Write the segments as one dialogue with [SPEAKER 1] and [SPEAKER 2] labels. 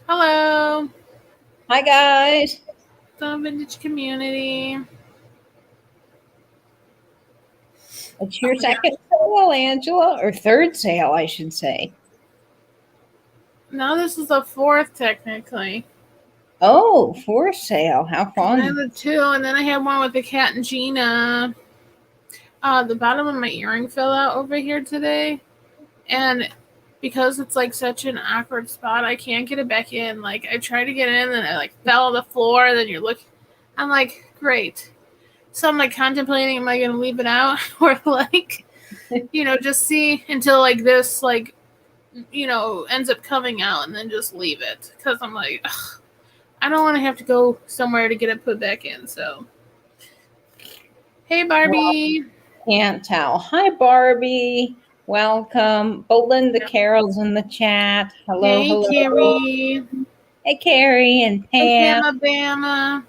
[SPEAKER 1] Hello,
[SPEAKER 2] Hi, guys.
[SPEAKER 1] the vintage community.
[SPEAKER 2] It's
[SPEAKER 1] Oh
[SPEAKER 2] your
[SPEAKER 1] my gosh.
[SPEAKER 2] second sale, Angela, or third sale, I should say.
[SPEAKER 1] Now this is the fourth technically.
[SPEAKER 2] Oh, fourth sale. How
[SPEAKER 1] I had
[SPEAKER 2] fun.
[SPEAKER 1] the two, and then I had one with the cat and Gina. The bottom of my earring fell out over here today, and because it's like such an awkward spot, I can't get it back in. Like I tried to get in, and I like fell on the floor. And then you're looking. I'm like, great. So I'm like contemplating, am I gonna leave it out or like, just see until like this ends up coming out and then just leave it because I'm like, ugh, I don't want to have to go somewhere to get it put back in. So, hey,
[SPEAKER 2] Well,
[SPEAKER 1] Barbie.
[SPEAKER 2] can't tell. Hi, Barbie. Welcome. Belinda Carol's in the chat. Hello,
[SPEAKER 1] Hey,
[SPEAKER 2] hello.
[SPEAKER 1] Carrie.
[SPEAKER 2] Hey, Carrie and
[SPEAKER 1] Hey,
[SPEAKER 2] Pam.
[SPEAKER 1] Pamma Bama.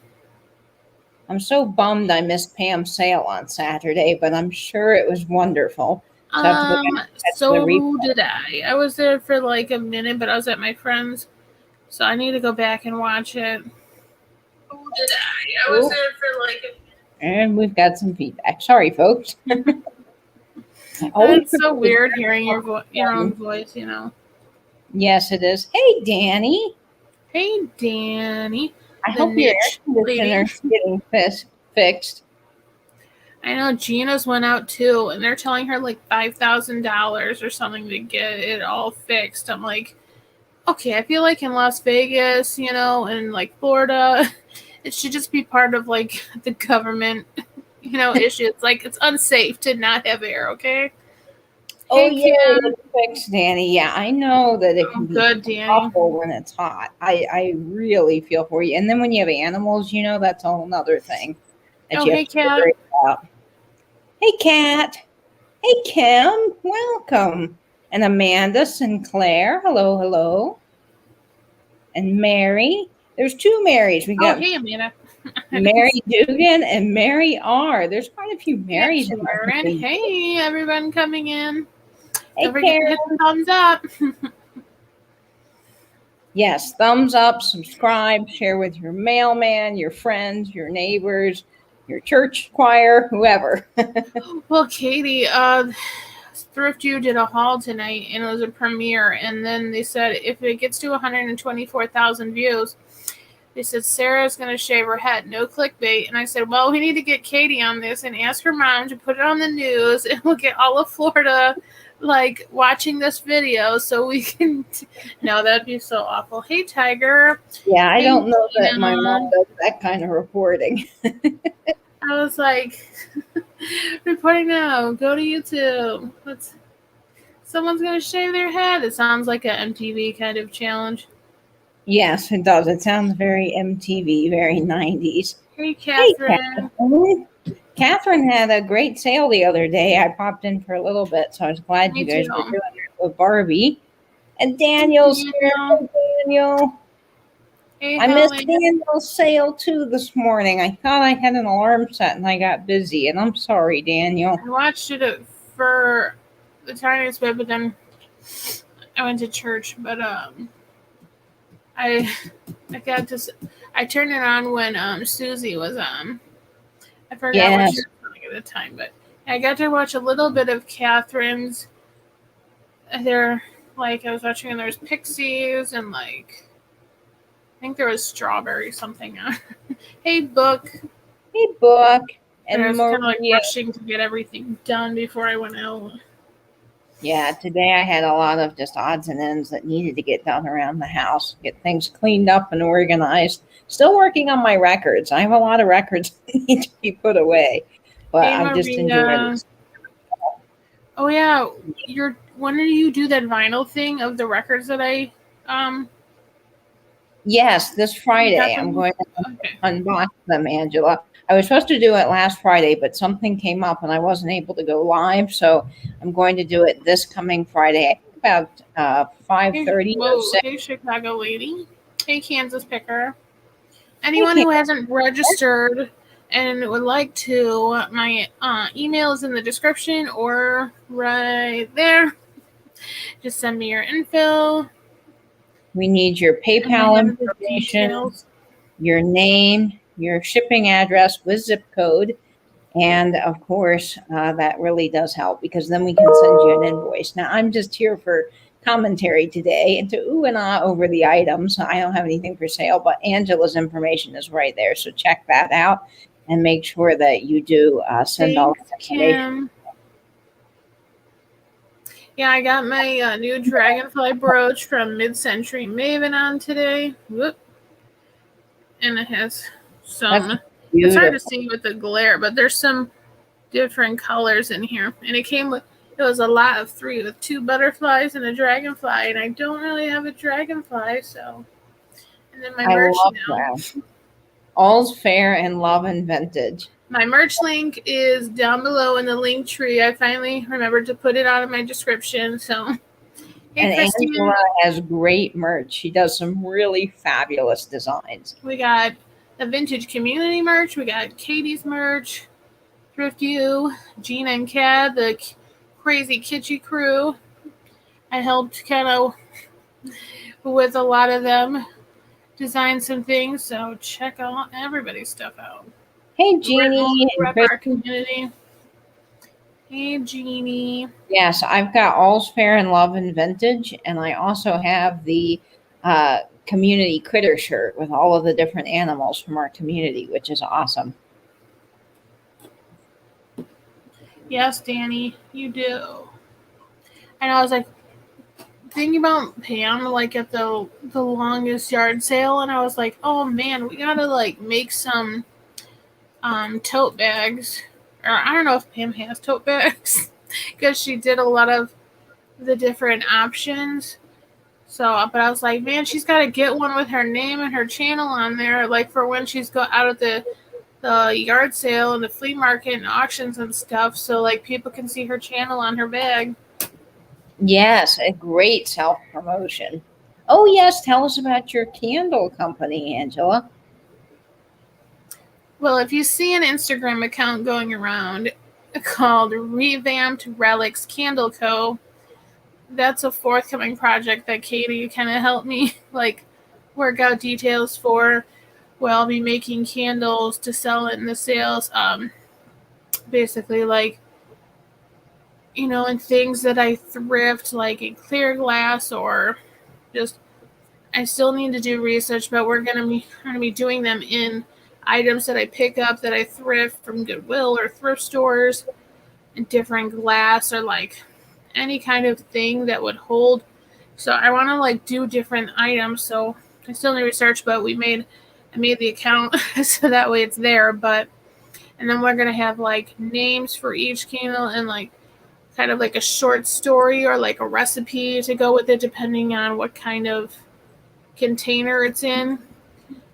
[SPEAKER 2] I'm so bummed I missed Pam's sale on Saturday, but I'm sure it was wonderful. So I have to go back and catch the
[SPEAKER 1] So
[SPEAKER 2] replay.
[SPEAKER 1] did I. I was there for like a minute, but I was at my friend's, so I need to go back and watch it. So did I. I was there for like a
[SPEAKER 2] And we've got some feedback. Sorry, folks. Always
[SPEAKER 1] It's so weird hearing your own
[SPEAKER 2] prepared.
[SPEAKER 1] voice.
[SPEAKER 2] Yes, it is. Hey, Danny.
[SPEAKER 1] Hey, Danny,
[SPEAKER 2] I
[SPEAKER 1] the
[SPEAKER 2] hope your air
[SPEAKER 1] niche lady.
[SPEAKER 2] conditioner's getting fixed.
[SPEAKER 1] I know Gina's went out too, and they're telling her like $5,000 or something to get it all fixed. I'm like, okay, I feel like in Las Vegas, and like Florida, it should just be part of like the government, issue. It's like it's unsafe to not have air. Okay.
[SPEAKER 2] Oh,
[SPEAKER 1] Hey,
[SPEAKER 2] yeah,
[SPEAKER 1] Kim.
[SPEAKER 2] it's fixed, Danny. Yeah, I know that it can
[SPEAKER 1] I'm
[SPEAKER 2] be
[SPEAKER 1] good, Danny.
[SPEAKER 2] awful when it's hot. I really feel for you. And then when you have animals, that's a whole nother thing that
[SPEAKER 1] Oh,
[SPEAKER 2] you have
[SPEAKER 1] hey,
[SPEAKER 2] to
[SPEAKER 1] Kat.
[SPEAKER 2] worry about. Hey, Kat. Hey, Kim. Welcome. And Amanda Sinclair. Hello, hello. And Mary. There's two Marys. We
[SPEAKER 1] Oh,
[SPEAKER 2] got
[SPEAKER 1] hey, Amanda.
[SPEAKER 2] Mary Dugan and Mary R. There's quite a few
[SPEAKER 1] Yeah,
[SPEAKER 2] Marys in my
[SPEAKER 1] Sharon.
[SPEAKER 2] community.
[SPEAKER 1] Hey, everyone coming in.
[SPEAKER 2] Hey,
[SPEAKER 1] Don't forget to
[SPEAKER 2] Karen.
[SPEAKER 1] hit the thumbs up.
[SPEAKER 2] Yes, thumbs up, subscribe, share with your mailman, your friends, your neighbors, your church choir, whoever.
[SPEAKER 1] Well, Katie, Thrift You did a haul tonight, and it was a premiere. And then they said if it gets to 124,000 views, they said Sarah's gonna shave her head. No clickbait. And I said, well, we need to get Katie on this and ask her mom to put it on the news, and we'll get all of Florida like watching this video so we can. No, that'd be so awful. Hey, Tiger.
[SPEAKER 2] Yeah, I
[SPEAKER 1] Hey,
[SPEAKER 2] don't know that my mom
[SPEAKER 1] Gina.
[SPEAKER 2] does that kind of reporting.
[SPEAKER 1] I was like, reporting now. Go to YouTube. Someone's gonna shave their head. It sounds like an MTV kind of challenge.
[SPEAKER 2] Yes, it does. It sounds very MTV, very 90s.
[SPEAKER 1] Hey,
[SPEAKER 2] Hey,
[SPEAKER 1] Catherine.
[SPEAKER 2] Catherine. Catherine had a great sale the other day. I popped in for a little bit, so I was glad
[SPEAKER 1] Me
[SPEAKER 2] you guys
[SPEAKER 1] too.
[SPEAKER 2] were doing it with Barbie. And
[SPEAKER 1] Hey,
[SPEAKER 2] Daniel's here.
[SPEAKER 1] Daniel.
[SPEAKER 2] Hey, Daniel.
[SPEAKER 1] Hey,
[SPEAKER 2] I missed
[SPEAKER 1] Helen.
[SPEAKER 2] Daniel's sale too this morning. I thought I had an alarm set and I got busy, and I'm sorry, Daniel.
[SPEAKER 1] I watched it for the tiniest bit, but then I went to church. But I I turned it on when Susie was on. I forgot what she
[SPEAKER 2] Yes.
[SPEAKER 1] was doing at the time, but I got to watch a little bit of Catherine's. There, like I was watching, and there was Pixies and like I think there was Strawberry something on. Hey, Book.
[SPEAKER 2] Hey, Book
[SPEAKER 1] But I
[SPEAKER 2] and
[SPEAKER 1] was kind of like
[SPEAKER 2] Maria.
[SPEAKER 1] rushing to get everything done before I went out.
[SPEAKER 2] Yeah, today I had a lot of just odds and ends that needed to get done around the house, get things cleaned up and organized. Still working on my records. I have a lot of records that need to be put away, but
[SPEAKER 1] Hey,
[SPEAKER 2] I'm just enjoying
[SPEAKER 1] Maria.
[SPEAKER 2] this.
[SPEAKER 1] Oh yeah, when did you do that vinyl thing of the records that I
[SPEAKER 2] Yes, this
[SPEAKER 1] got
[SPEAKER 2] Friday I'm
[SPEAKER 1] them?
[SPEAKER 2] going to
[SPEAKER 1] Okay.
[SPEAKER 2] unbox them, Angela. I was supposed to do it last Friday, but something came up and I wasn't able to go live. So I'm going to do it this coming Friday, I think about
[SPEAKER 1] Hey,
[SPEAKER 2] 5:30 or
[SPEAKER 1] whoa,
[SPEAKER 2] 6.
[SPEAKER 1] hey Chicago lady. Hey Kansas picker.
[SPEAKER 2] Hey,
[SPEAKER 1] Anyone who hasn't registered and would like to, my email is in the description or right there. Just send me your info.
[SPEAKER 2] We need your
[SPEAKER 1] And I
[SPEAKER 2] PayPal
[SPEAKER 1] have the
[SPEAKER 2] information,
[SPEAKER 1] details.
[SPEAKER 2] your name, your shipping address with zip code, and of course, that really does help because then we can send you an invoice. Now, I'm just here for commentary today and to ooh and ah over the items. I don't have anything for sale, but Angela's information is right there. So check that out and make sure that you do send all
[SPEAKER 1] Thanks,
[SPEAKER 2] that information.
[SPEAKER 1] Kim. Yeah, I got my new Dragonfly Brooch from Mid-Century Maven on today. Whoop. And it has
[SPEAKER 2] That's
[SPEAKER 1] some, it's hard to
[SPEAKER 2] beautiful.
[SPEAKER 1] see with the glare, but there's some different colors in here. And it was a lot of 3 with 2 butterflies and a dragonfly. And I don't really have a dragonfly, so. And then my
[SPEAKER 2] I
[SPEAKER 1] merch
[SPEAKER 2] love
[SPEAKER 1] now.
[SPEAKER 2] that. All's fair in love and vintage.
[SPEAKER 1] My merch link is down below in the link tree. I finally remembered to put it on in my description. So, hey,
[SPEAKER 2] And
[SPEAKER 1] Christine.
[SPEAKER 2] Angela has great merch. She does some really fabulous designs.
[SPEAKER 1] We got the vintage community merch. We got Katie's merch, Thrift You, Gina and Kat, the crazy kitschy crew. I helped kind of with a lot of them design some things. So check out everybody's stuff out.
[SPEAKER 2] Hey, Jeannie and
[SPEAKER 1] Rep our
[SPEAKER 2] Kristen.
[SPEAKER 1] community. Hey, Jeannie.
[SPEAKER 2] Yes, I've got All's Fair in Love and Vintage, and I also have the community critter shirt with all of the different animals from our community, which is awesome.
[SPEAKER 1] Yes, Danny, you do. And I was like thinking about Pam, like at the longest yard sale, and I was like, oh man, we gotta like make some tote bags. Or I don't know if Pam has tote bags because she did a lot of the different options. So, but I was like, man, she's got to get one with her name and her channel on there, like for when she's go out at the yard sale and the flea market and auctions and stuff, so like people can see her channel on her bag.
[SPEAKER 2] Yes, a great self promotion. Oh, yes, tell us about your candle company, Angela.
[SPEAKER 1] Well, if you see an Instagram account going around called Revamped Relics Candle Co., that's a forthcoming project that Katie kind of helped me like work out details for. Well, I'll be making candles to sell in the sales. Basically, like, you know, and things that I thrift, like in clear glass or just. I still need to do research, but we're gonna be doing them in items that I pick up that I thrift from Goodwill or thrift stores, and different glass or like any kind of thing that would hold. So I want to like do different items. So I still need research, but I made the account so that way it's there. But and then we're gonna have like names for each candle and like kind of like a short story or like a recipe to go with it, depending on what kind of container it's in,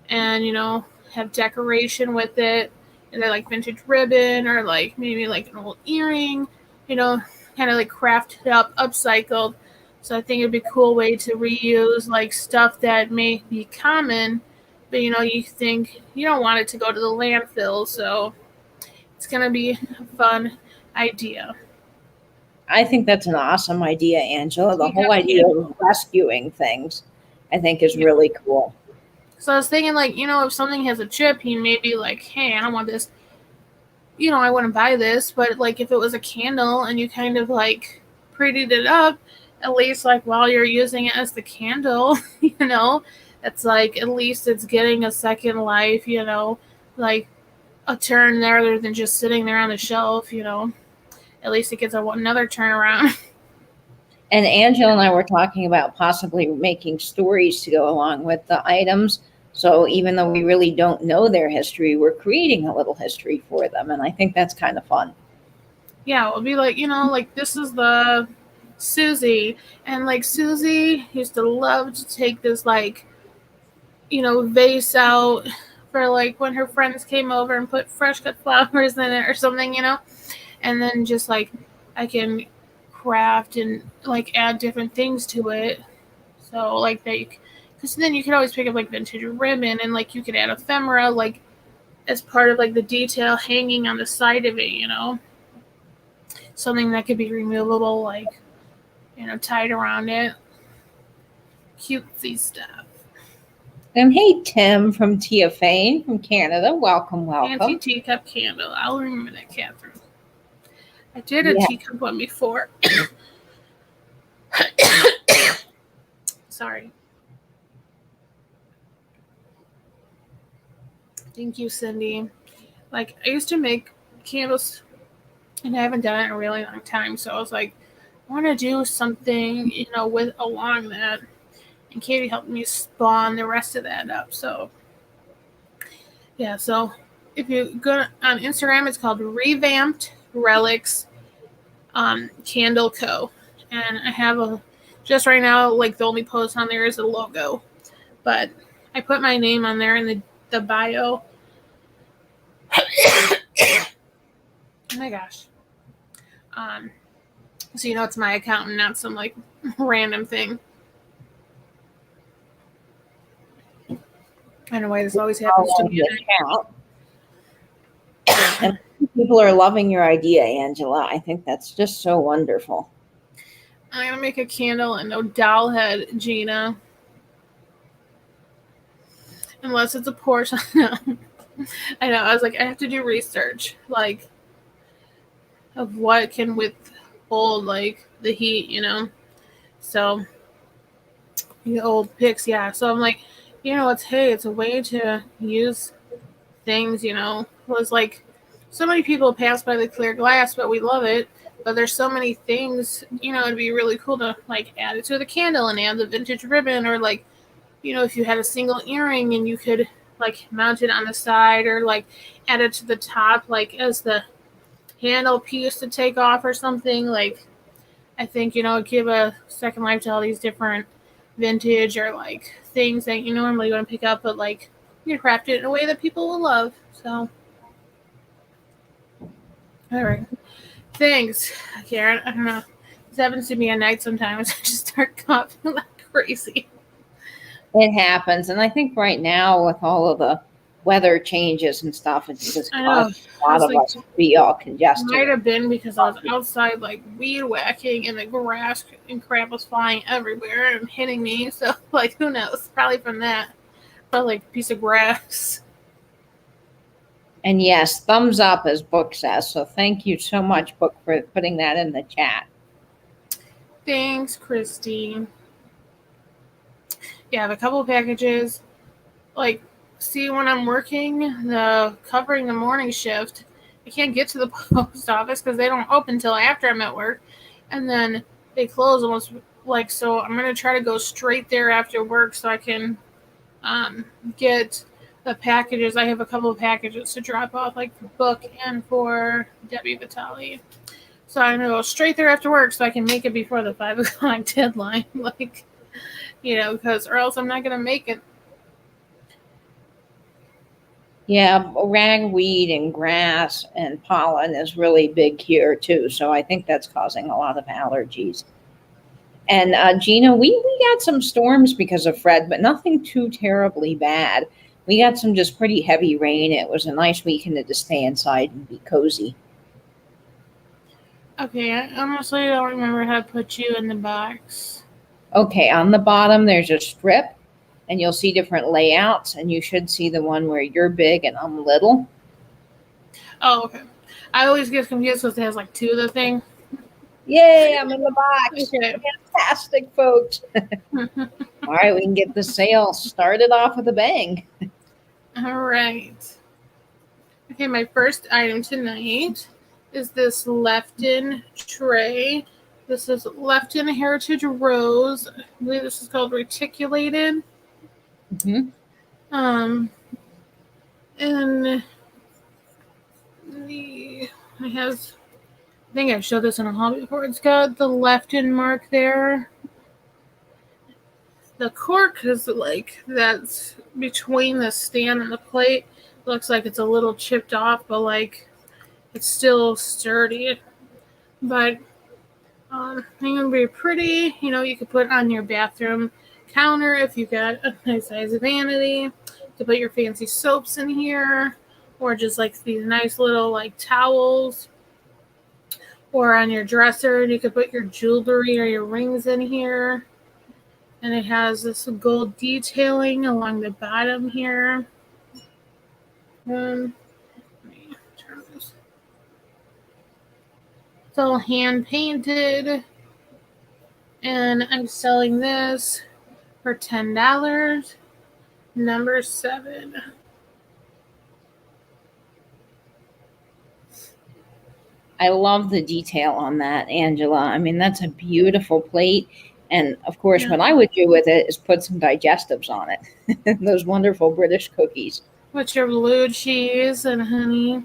[SPEAKER 1] and you know, have decoration with it, and then like vintage ribbon or like maybe like an old earring, you know, kind of like crafted up, upcycled. So I think it'd be a cool way to reuse like stuff that may be common, but you know, you think you don't want it to go to the landfill. So it's gonna be a fun idea.
[SPEAKER 2] I think that's an awesome idea, Angela. The whole
[SPEAKER 1] Teacup
[SPEAKER 2] idea
[SPEAKER 1] Candle.
[SPEAKER 2] of rescuing things, I think, is
[SPEAKER 1] Yeah.
[SPEAKER 2] really cool.
[SPEAKER 1] So I was thinking, like, you know, if something has a chip, he may be like, hey, I don't want this. You know, I wouldn't buy this, but like if it was a candle and you kind of like prettied it up, at least like while you're using it as the candle, you know, it's like at least it's getting a second life, you know, like a turn there rather than just sitting there on the shelf, you know. At least it gets another turn around.
[SPEAKER 2] And Angela and I were talking about possibly making stories to go along with the items. So even though we really don't know their history, we're creating a little history for them. And I think that's kind of fun.
[SPEAKER 1] Yeah, it'll be like, you know, like this is the Susie, and like Susie used to love to take this like, you know, vase out for like when her friends came over and put fresh cut flowers in it or something, you know, and then just like I can craft and like add different things to it. So like that, because then you could always pick up like vintage ribbon and like you could add ephemera like as part of like the detail hanging on the side of it, you know, something that could be removable, like, you know, tied around it. cutesy stuff.
[SPEAKER 2] And hey, Tim from TFA from Canada. Welcome, welcome.
[SPEAKER 1] Fancy teacup candle. I'll remember that, Catherine. I did a teacup one before. Sorry. Thank you, Cindy. Like, I used to make candles, and I haven't done it in a really long time. So I was like, I want to do something, with along that. And Katie helped me spawn the rest of that up. So, yeah. So if you go on Instagram, it's called Revamped Relics Candle Co. And I have just right now, like the only post on there is a logo. But I put my name on there in the bio. Oh my gosh. So it's my account and not some like random thing. I don't know why this always happens to me.
[SPEAKER 2] And people are loving your idea, Angela. I think that's just so wonderful.
[SPEAKER 1] I'm going to make a candle and no doll head, Gina. Unless it's a portion. I know. I was like, I have to do research, like, of what can withhold, like, the heat, So, the old pics, yeah. So I'm like, it's a way to use things, was like, so many people pass by the clear glass, but we love it. But there's so many things, it'd be really cool to, like, add it to the candle and add the vintage ribbon, or, like, if you had a single earring and you could, like, mount it on the side, or, like, add it to the top, like, as the handle piece to take off or something. Like, I think, give a second life to all these different vintage or, like, things that you normally wouldn't pick up, but, like, you craft it in a way that people will love. So, all right. Thanks, Karen. I don't know. This happens to me at night sometimes. I just start coughing like crazy.
[SPEAKER 2] It happens. And I think right now with all of the weather changes and stuff, it's just causing a lot of us to be all congested.
[SPEAKER 1] Might have been because I was outside, like, weed whacking, and the grass and crap was flying everywhere and hitting me. So, like, who knows? Probably from that. Probably like a piece of grass.
[SPEAKER 2] And yes, thumbs up, as Book says. So thank you so much, Book, for putting that in the chat.
[SPEAKER 1] Thanks, Christine. Yeah, I have a couple of packages. Like, see, when I'm working covering the morning shift, I can't get to the post office because they don't open until after I'm at work. And then they close almost, like, so I'm going to try to go straight there after work so I can get the packages. I have a couple of packages to drop off, like for Book and for Debbie Vitale. So I'm going to go straight there after work so I can make it before the 5 o'clock deadline. Like, because or else I'm not going to make it.
[SPEAKER 2] Yeah, ragweed and grass and pollen is really big here too. So I think that's causing a lot of allergies. And Gina, we got some storms because of Fred, but nothing too terribly bad. We got some just pretty heavy rain. It was a nice weekend to stay inside and be cozy.
[SPEAKER 1] Okay, I honestly don't remember how to put you in the box.
[SPEAKER 2] Okay, on the bottom there's a strip, and you'll see different layouts, and you should see the one where you're big and I'm little.
[SPEAKER 1] Oh, okay. I always get confused because it has like two of the thing.
[SPEAKER 2] Yay, I'm in the box.
[SPEAKER 1] Okay.
[SPEAKER 2] Fantastic, folks. All right, we can get the sale started off with a bang.
[SPEAKER 1] All right. Okay, my first item tonight is this Lefton tray. This is Lefton Heritage Rose. I believe this is called Reticulated.
[SPEAKER 2] Mm-hmm.
[SPEAKER 1] And I think I've showed this in a haul before. It's got the Lefton mark there. The cork is like that's between the stand and the plate. Looks like it's a little chipped off, but like it's still sturdy. But I think it'll be pretty. You could put it on your bathroom counter if you got a nice size vanity. To put your fancy soaps in here, or just like these nice little like towels. Or on your dresser, you could put your jewelry or your rings in here. And it has this gold detailing along the bottom here. Let me turn this. It's all hand painted. And I'm selling this for $10. Number 7.
[SPEAKER 2] I love the detail on that, Angela. I mean, that's a beautiful plate. And of course, what I would do with it is put some digestives on it. Those wonderful British cookies.
[SPEAKER 1] With your blue cheese and honey.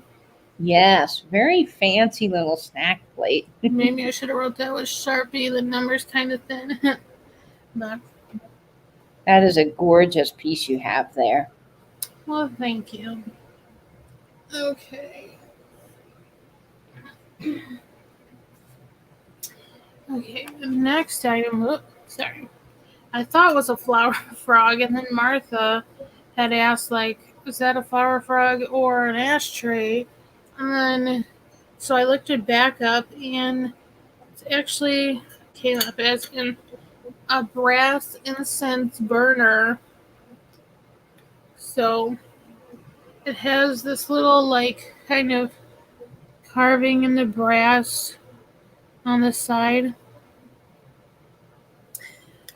[SPEAKER 2] Yes, very fancy little snack plate.
[SPEAKER 1] Maybe I should have wrote that with Sharpie. The number's kind of thin. But
[SPEAKER 2] that is a gorgeous piece you have there.
[SPEAKER 1] Well, thank you. Okay. Okay, the next item, sorry. I thought it was a flower frog, and then Martha had asked, like, is that a flower frog or an ashtray? And then, so I looked it back up, and it actually came up as a brass incense burner. So it has this little, like, kind of carving in the brass on the side.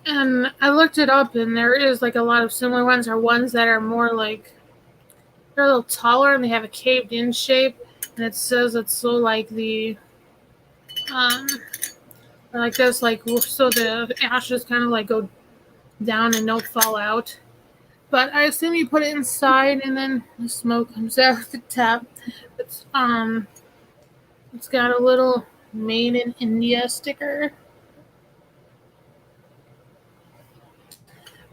[SPEAKER 1] And I looked it up, and there is like a lot of similar ones, or ones that are more like they're a little taller and they have a caved in shape, and it says it's so like the like this, like so the ashes kind of like go down and don't fall out. But I assume you put it inside and then the smoke comes out the top. It's it's got a little Made in India sticker.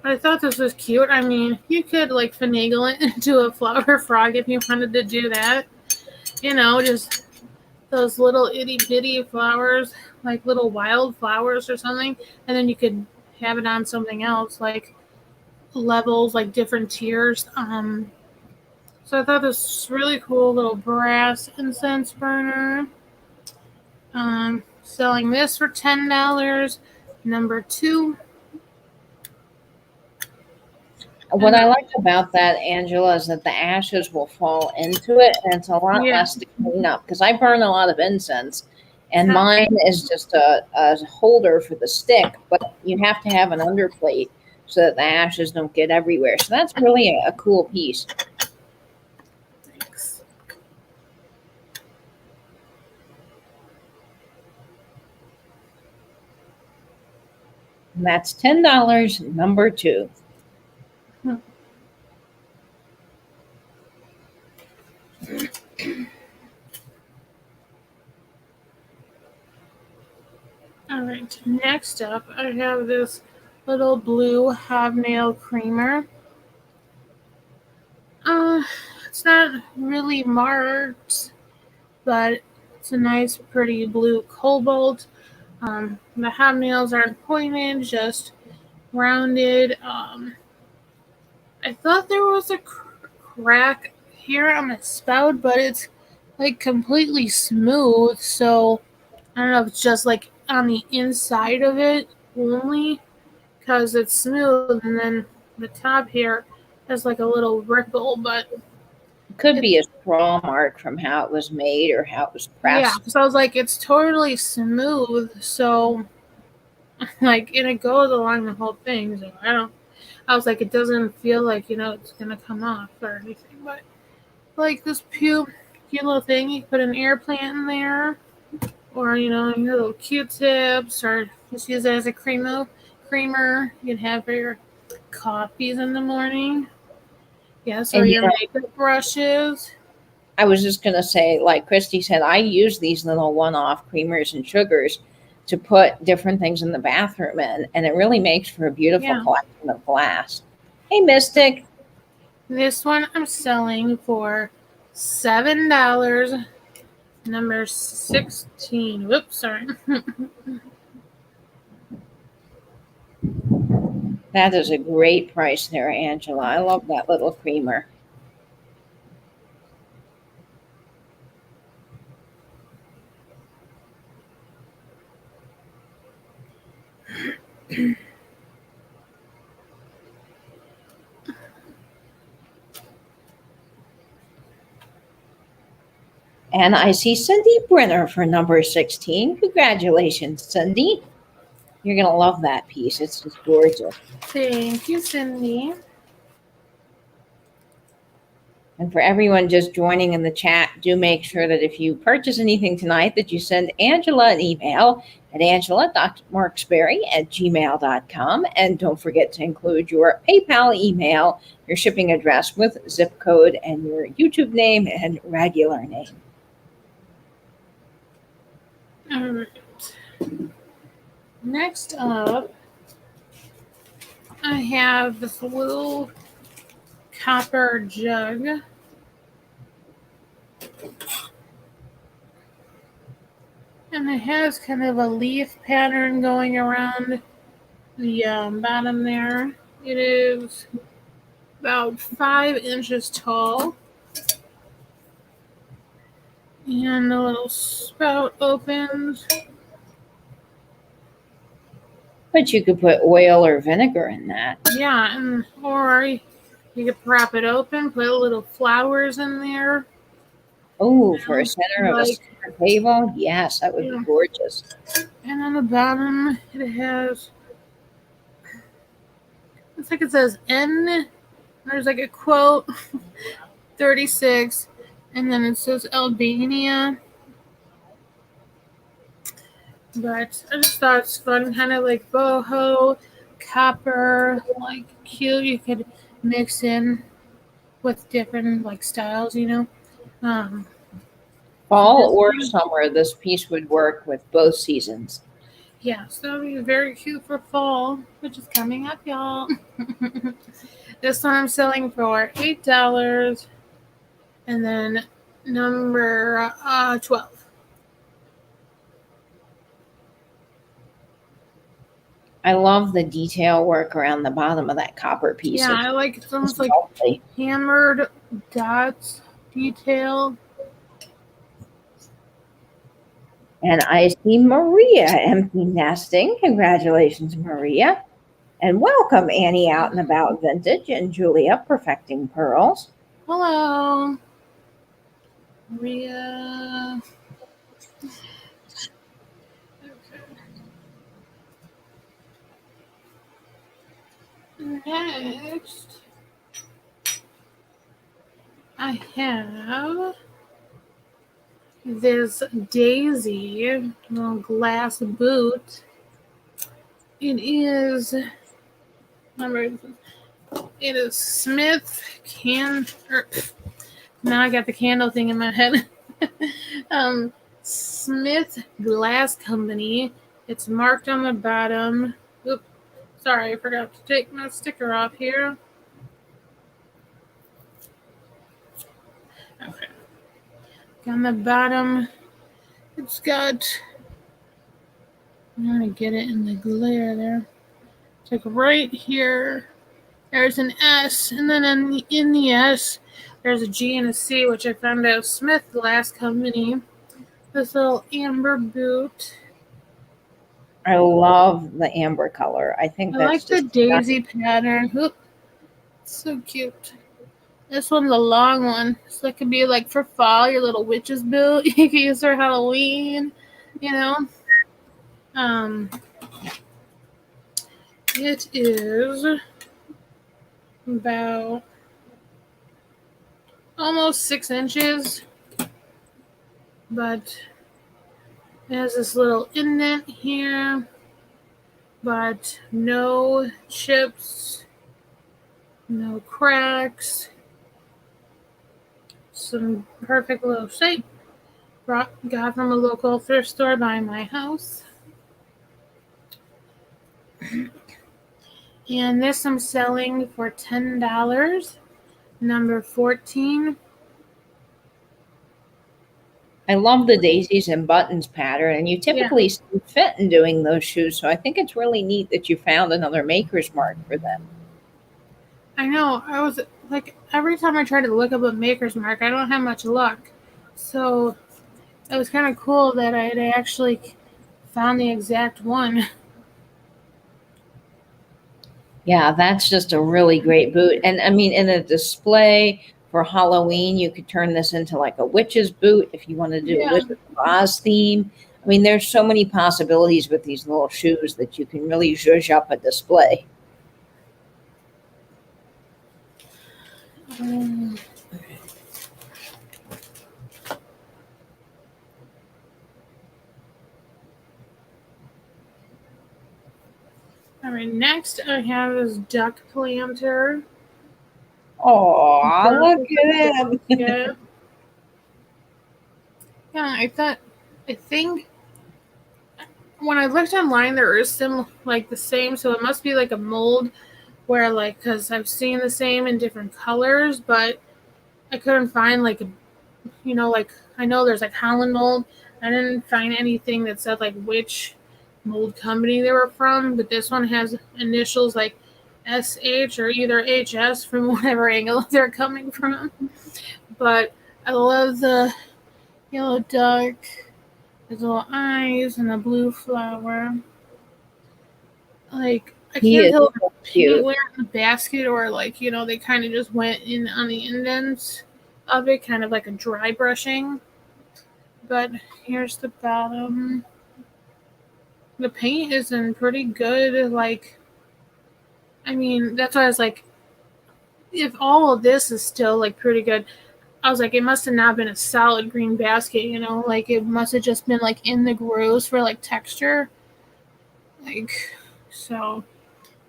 [SPEAKER 1] I thought this was cute. I mean, you could like finagle it into a flower frog if you wanted to do that. You know, just those little itty bitty flowers, like little wildflowers or something, and then you could have it on something else, like levels, like different tiers. So I thought this was really cool little brass incense burner. Selling this for $10. Number 2.
[SPEAKER 2] What I like about that, Angela, is that the ashes will fall into it, and it's a lot less to clean up. Because I burn a lot of incense, and mine is just a holder for the stick, but you have to have an underplate so that the ashes don't get everywhere. So that's really a cool piece.
[SPEAKER 1] Thanks.
[SPEAKER 2] And that's $10. Number 2.
[SPEAKER 1] All right, next up, I have this little blue hobnail creamer. It's not really marked, but it's a nice, pretty blue cobalt. The hobnails aren't pointed, just rounded. I thought there was a crack here on the spout, but it's like completely smooth, so I don't know if it's just like on the inside of it only because it's smooth, and then the top here has like a little ripple, but
[SPEAKER 2] it could be a straw mark from how it was made or how it was pressed.
[SPEAKER 1] Yeah, so I was like, it's totally smooth, so like, and it goes along the whole thing. So I was like, it doesn't feel like it's gonna come off or anything, but like this cute little thing, you put an air plant in there, or your little Q-tips, or just use it as a creamer you can have for your coffees in the morning. Yes, or your makeup brushes.
[SPEAKER 2] I was just going to say, like Christy said, I use these little one-off creamers and sugars to put different things in the bathroom in, and it really makes for a beautiful collection of glass. Hey, Mystic.
[SPEAKER 1] This one I'm selling for $7. Number 16. Whoops, sorry.
[SPEAKER 2] That is a great price there, Angela. I love that little creamer. And I see Cindy Brenner for number 16. Congratulations, Cindy. You're going to love that piece. It's just gorgeous.
[SPEAKER 1] Thank you, Cindy.
[SPEAKER 2] And for everyone just joining in the chat, do make sure that if you purchase anything tonight that you send Angela an email at angela.marksberry@gmail.com. And don't forget to include your PayPal email, your shipping address with zip code, and your YouTube name and regular name.
[SPEAKER 1] All right. Next up, I have this little copper jug. And it has kind of a leaf pattern going around the bottom there. It is about 5 inches tall. And the little spout opens.
[SPEAKER 2] But you could put oil or vinegar in that.
[SPEAKER 1] Yeah, or you could prop it open, put little flowers in there.
[SPEAKER 2] Oh, for a center of a center table? Yes, that would be gorgeous.
[SPEAKER 1] And on the bottom, it has, it's like it says N. There's like a quote, 36, and then it says Albania. But I just thought it's fun, kind of like boho, copper, like cute. You could mix in with different like styles, you know.
[SPEAKER 2] Fall or summer, this piece would work with both seasons.
[SPEAKER 1] Yeah, so that would be very cute for fall, which is coming up, y'all. This one I'm selling for $8. And then number 12.
[SPEAKER 2] I love the detail work around the bottom of that copper piece.
[SPEAKER 1] Yeah, I like it's almost like hammered dots detail.
[SPEAKER 2] And I see Maria empty nesting. Congratulations, Maria. And welcome, Annie Out and About Vintage and Julia Perfecting Pearls.
[SPEAKER 1] Hello, Maria. Next, I have this daisy little glass boot. It is Smith now I got the candle thing in my head. Smith Glass Company. It's marked on the bottom. Oops, sorry, I forgot to take my sticker off here. Okay. On the bottom, it's got, I'm going to get it in the glare there. It's like right here, there's an S, and then in the S, there's a G and a C, which I found out Smith Glass Company. This little amber boot.
[SPEAKER 2] I love the amber color. I think
[SPEAKER 1] I
[SPEAKER 2] that's
[SPEAKER 1] like the daisy pattern. Oop, so cute. This one's a long one, so it could be like for fall, your little witch's boot. You could use for Halloween, you know. It is about almost 6 inches, but it has this little indent here, but no chips, no cracks. Some perfect little shape. Got from a local thrift store by my house. And this I'm selling for $10. Number 14.
[SPEAKER 2] I love the daisies and buttons pattern, and you typically see fit in doing those shoes. So I think it's really neat that you found another maker's mark for them.
[SPEAKER 1] I know. I was like, every time I try to look up a maker's mark, I don't have much luck. So it was kind of cool that I had actually found the exact one.
[SPEAKER 2] Yeah, that's just a really great boot. And I mean, in a display for Halloween, you could turn this into like a witch's boot if you want to do a Wizard of Oz theme. I mean, there's so many possibilities with these little shoes that you can really zhuzh up a display.
[SPEAKER 1] All right, next I have this duck planter.
[SPEAKER 2] Oh, look at him.
[SPEAKER 1] Yeah. Yeah, I think when I looked online, there is some like the same, so it must be like a mold where like, because I've seen the same in different colors, but I couldn't find like a, like I know there's like Holland mold. I didn't find anything that said like which mold company they were from, but this one has initials like SH or either HS from whatever angle they're coming from. But I love the yellow duck, his little eyes, and the blue flower. Like, I can't tell if they went in the basket or like, they kind of just went in on the indents of it, kind of like a dry brushing. But here's the bottom. The paint is in pretty good, like, I mean, that's why I was like, if all of this is still like pretty good, I was like, it must have not been a solid green basket, like it must have just been like in the grooves for like texture. Like, so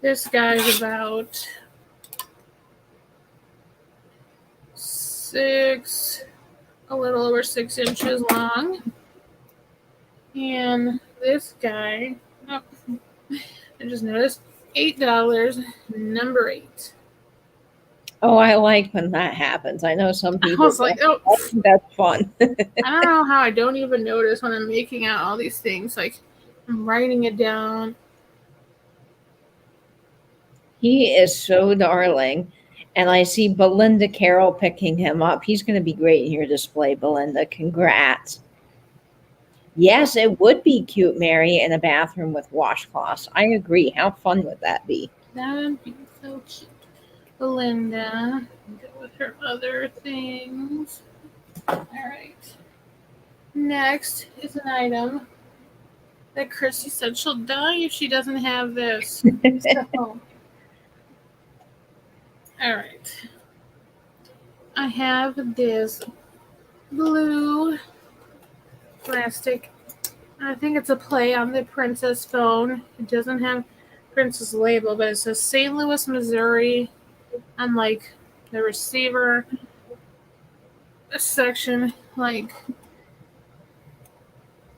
[SPEAKER 1] this guy's about a little over 6 inches long. And this guy, I just noticed, $8, number 8.
[SPEAKER 2] Oh, I like when that happens. I know some people.
[SPEAKER 1] I was like, oh,
[SPEAKER 2] that's fun.
[SPEAKER 1] I don't know how I don't even notice when I'm making out all these things. Like, I'm writing it down.
[SPEAKER 2] He is so darling. And I see Belinda Carroll picking him up. He's going to be great in your display, Belinda. Congrats. Yes, it would be cute, Mary, in a bathroom with washcloths. I agree. How fun would that be?
[SPEAKER 1] That would be so cute. Belinda, go with her other things. All right. Next is an item that Christy said she'll die if she doesn't have this. So, all right. I have this blue plastic. I think it's a play on the Princess phone. It doesn't have Princess label, but it says St. Louis, Missouri on like the receiver section, like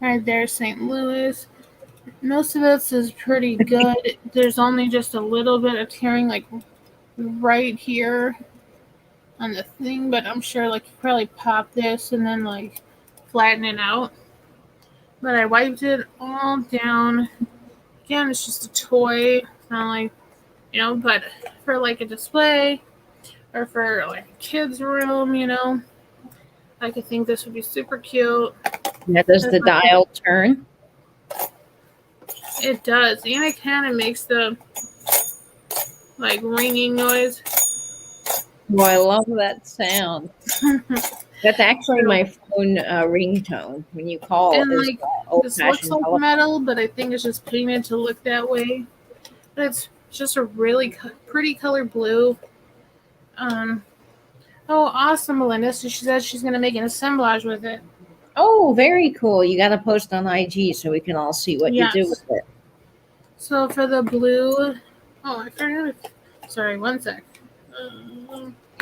[SPEAKER 1] right there, St. Louis. Most of this is pretty good. There's only just a little bit of tearing like right here on the thing, but I'm sure like you probably pop this and then like flatten it out. But I wiped it all down. Again, it's just a toy. It's not like, but for like a display or for like a kid's room, like I think this would be super cute.
[SPEAKER 2] Now, does the dial turn?
[SPEAKER 1] It does. And it kind of makes the like ringing noise.
[SPEAKER 2] Oh, I love that sound. That's actually my phone ringtone when you call.
[SPEAKER 1] And like this looks like metal, but I think it's just painted to look that way. But it's just a really pretty color blue. Oh, awesome, Melinda. So she says she's going to make an assemblage with it.
[SPEAKER 2] Oh, very cool. You got to post on IG so we can all see what you do with it.
[SPEAKER 1] So for the blue, I forgot. Sorry, one sec.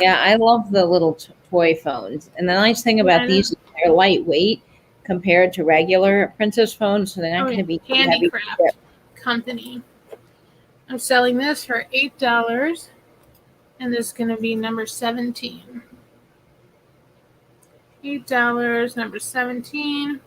[SPEAKER 2] Yeah, I love the little toy phones. And the nice thing about these is they're lightweight compared to regular Princess phones, so they're not going to be
[SPEAKER 1] Handicraft Company. I'm selling this for $8, and this is going to be number 17. $8, number 17.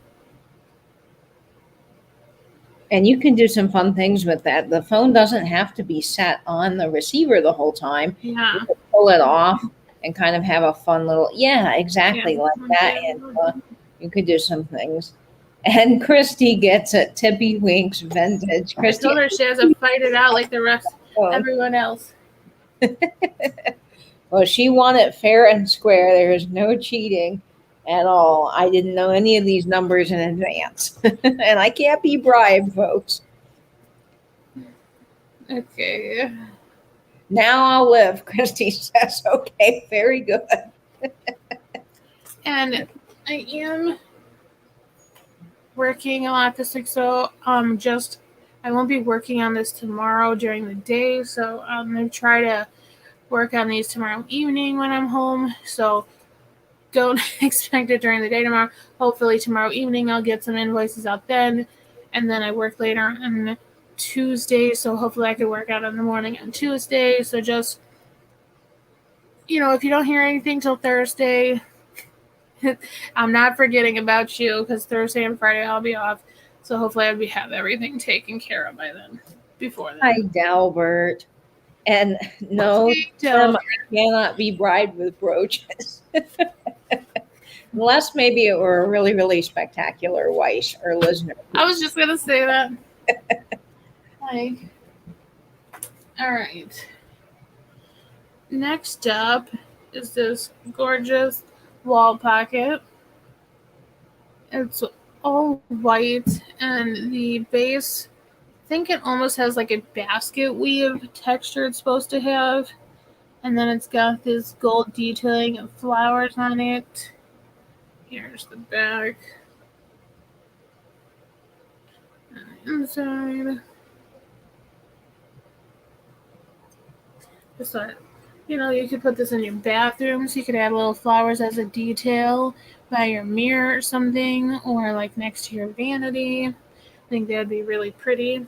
[SPEAKER 2] And you can do some fun things with that. The phone doesn't have to be sat on the receiver the whole time.
[SPEAKER 1] Yeah.
[SPEAKER 2] You can pull it off and kind of have a fun little, exactly like that. And you could do some things. And Christy gets it. Tippy Winks vintage. Christy,
[SPEAKER 1] I told her she has to fight it out like the rest, everyone else.
[SPEAKER 2] Well, she won it fair and square. There is no cheating at all. I didn't know any of these numbers in advance. And I can't be bribed, folks.
[SPEAKER 1] Okay.
[SPEAKER 2] Now I'll live, Christy says. Okay, very good.
[SPEAKER 1] And I am working a lot this week, so I won't be working on this tomorrow during the day, so I'm gonna try to work on these tomorrow evening when I'm home. So don't expect it during the day tomorrow. Hopefully tomorrow evening I'll get some invoices out then, and then I work later on Tuesday, so hopefully I can work out in the morning on Tuesday. So just, if you don't hear anything till Thursday, I'm not forgetting about you, because Thursday and Friday I'll be off. So hopefully I'll have everything taken care of by then. Before then.
[SPEAKER 2] Hi, Dalbert. And no, Tim, I cannot be bribed with brooches. Unless maybe it were a really, really spectacular Weiss or Lisner.
[SPEAKER 1] I was just going to say that. All right. Next up is this gorgeous wall pocket. It's all white, and the base, I think it almost has like a basket weave texture it's supposed to have. And then it's got this gold detailing of flowers on it. Here's the back. And the inside. Just thought, you could put this in your bathroom, so you could add little flowers as a detail by your mirror or something, or like next to your vanity. I think that'd be really pretty.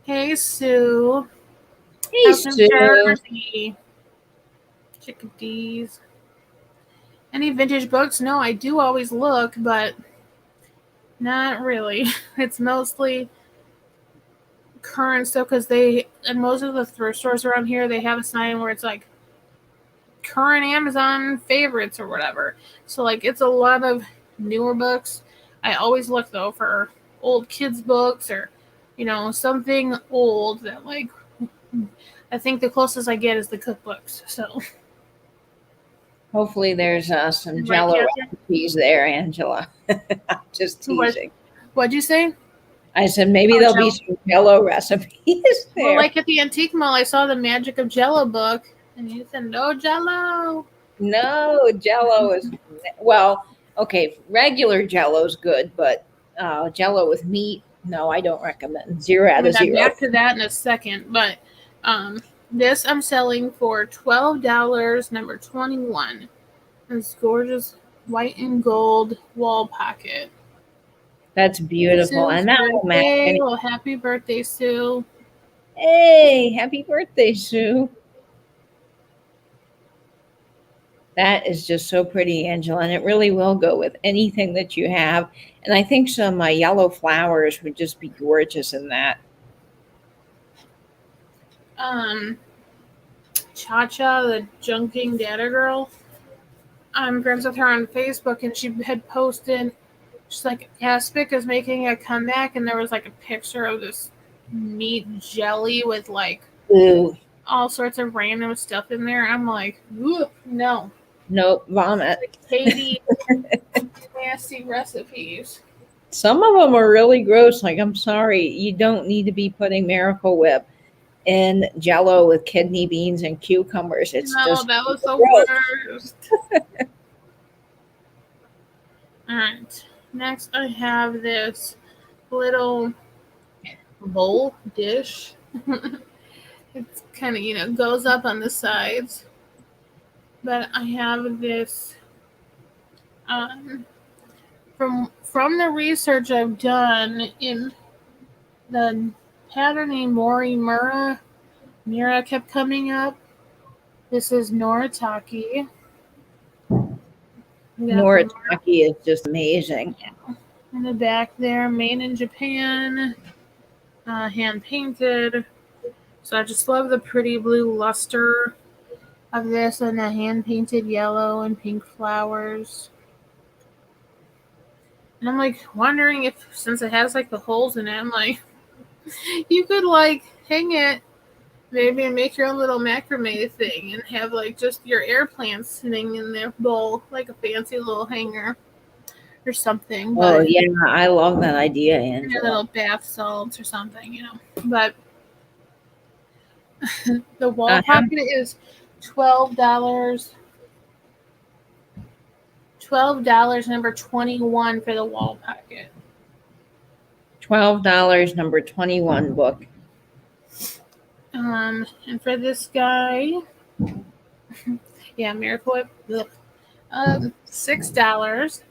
[SPEAKER 1] Hey, Sue.
[SPEAKER 2] Hey, Sue.
[SPEAKER 1] Chickadees. Any vintage books? No, I do always look, but not really. It's mostly current stuff, because and most of the thrift stores around here, they have a sign where it's like current Amazon favorites or whatever. So like it's a lot of newer books. I always look though for old kids books, or something old that, like, I think the closest I get is the cookbooks. So
[SPEAKER 2] hopefully there's some Jello recipes there, Angela. Just teasing.
[SPEAKER 1] What'd you say?
[SPEAKER 2] I said maybe there'll be some Jello recipes there.
[SPEAKER 1] Well, like at the antique mall, I saw the Magic of Jello book, and you said no Jello.
[SPEAKER 2] No, Jello is, well, okay, regular Jello's good, but Jello with meat, no, I don't recommend. 0 out of 0.
[SPEAKER 1] Back to that in a second, but this I'm selling for $12, number 21. This gorgeous white and gold wall pocket.
[SPEAKER 2] That's beautiful. And that will match.
[SPEAKER 1] Well, happy birthday, Sue.
[SPEAKER 2] Hey, happy birthday, Sue. That is just so pretty, Angela, and it really will go with anything that you have. And I think some yellow flowers would just be gorgeous in that.
[SPEAKER 1] Cha-Cha, the junking data girl, I'm friends with her on Facebook, and she had posted, she's like, Aspic is making a comeback, and there was like a picture of this meat jelly with like all sorts of random stuff in there. I'm like, no.
[SPEAKER 2] Nope, vomit.
[SPEAKER 1] Like Katie, nasty recipes.
[SPEAKER 2] Some of them are really gross. Like, I'm sorry, you don't need to be putting Miracle Whip in Jello with kidney beans and cucumbers. That
[SPEAKER 1] was the worst. All right. Next, I have this little bowl dish. It's kind of, goes up on the sides. But I have this from the research I've done in the pattern named Mura kept coming up. This is Noritake.
[SPEAKER 2] Noritake is just amazing.
[SPEAKER 1] In the back there, made in Japan, hand painted. So I just love the pretty blue luster of this, and the hand painted yellow and pink flowers. And I'm like wondering if, since it has like the holes in it, I'm like, you could like hang it Maybe make your own little macrame thing and have like just your air plants sitting in their bowl, like a fancy little hanger or something.
[SPEAKER 2] Oh,
[SPEAKER 1] But
[SPEAKER 2] yeah, I love that idea,
[SPEAKER 1] your
[SPEAKER 2] Angela.
[SPEAKER 1] little bath salts or something, But the wall
[SPEAKER 2] Uh-huh.
[SPEAKER 1] pocket is $12. $12, number 21 for the wall pocket.
[SPEAKER 2] $12, number 21 book.
[SPEAKER 1] And for this guy, yeah, Miracle Whip, $6,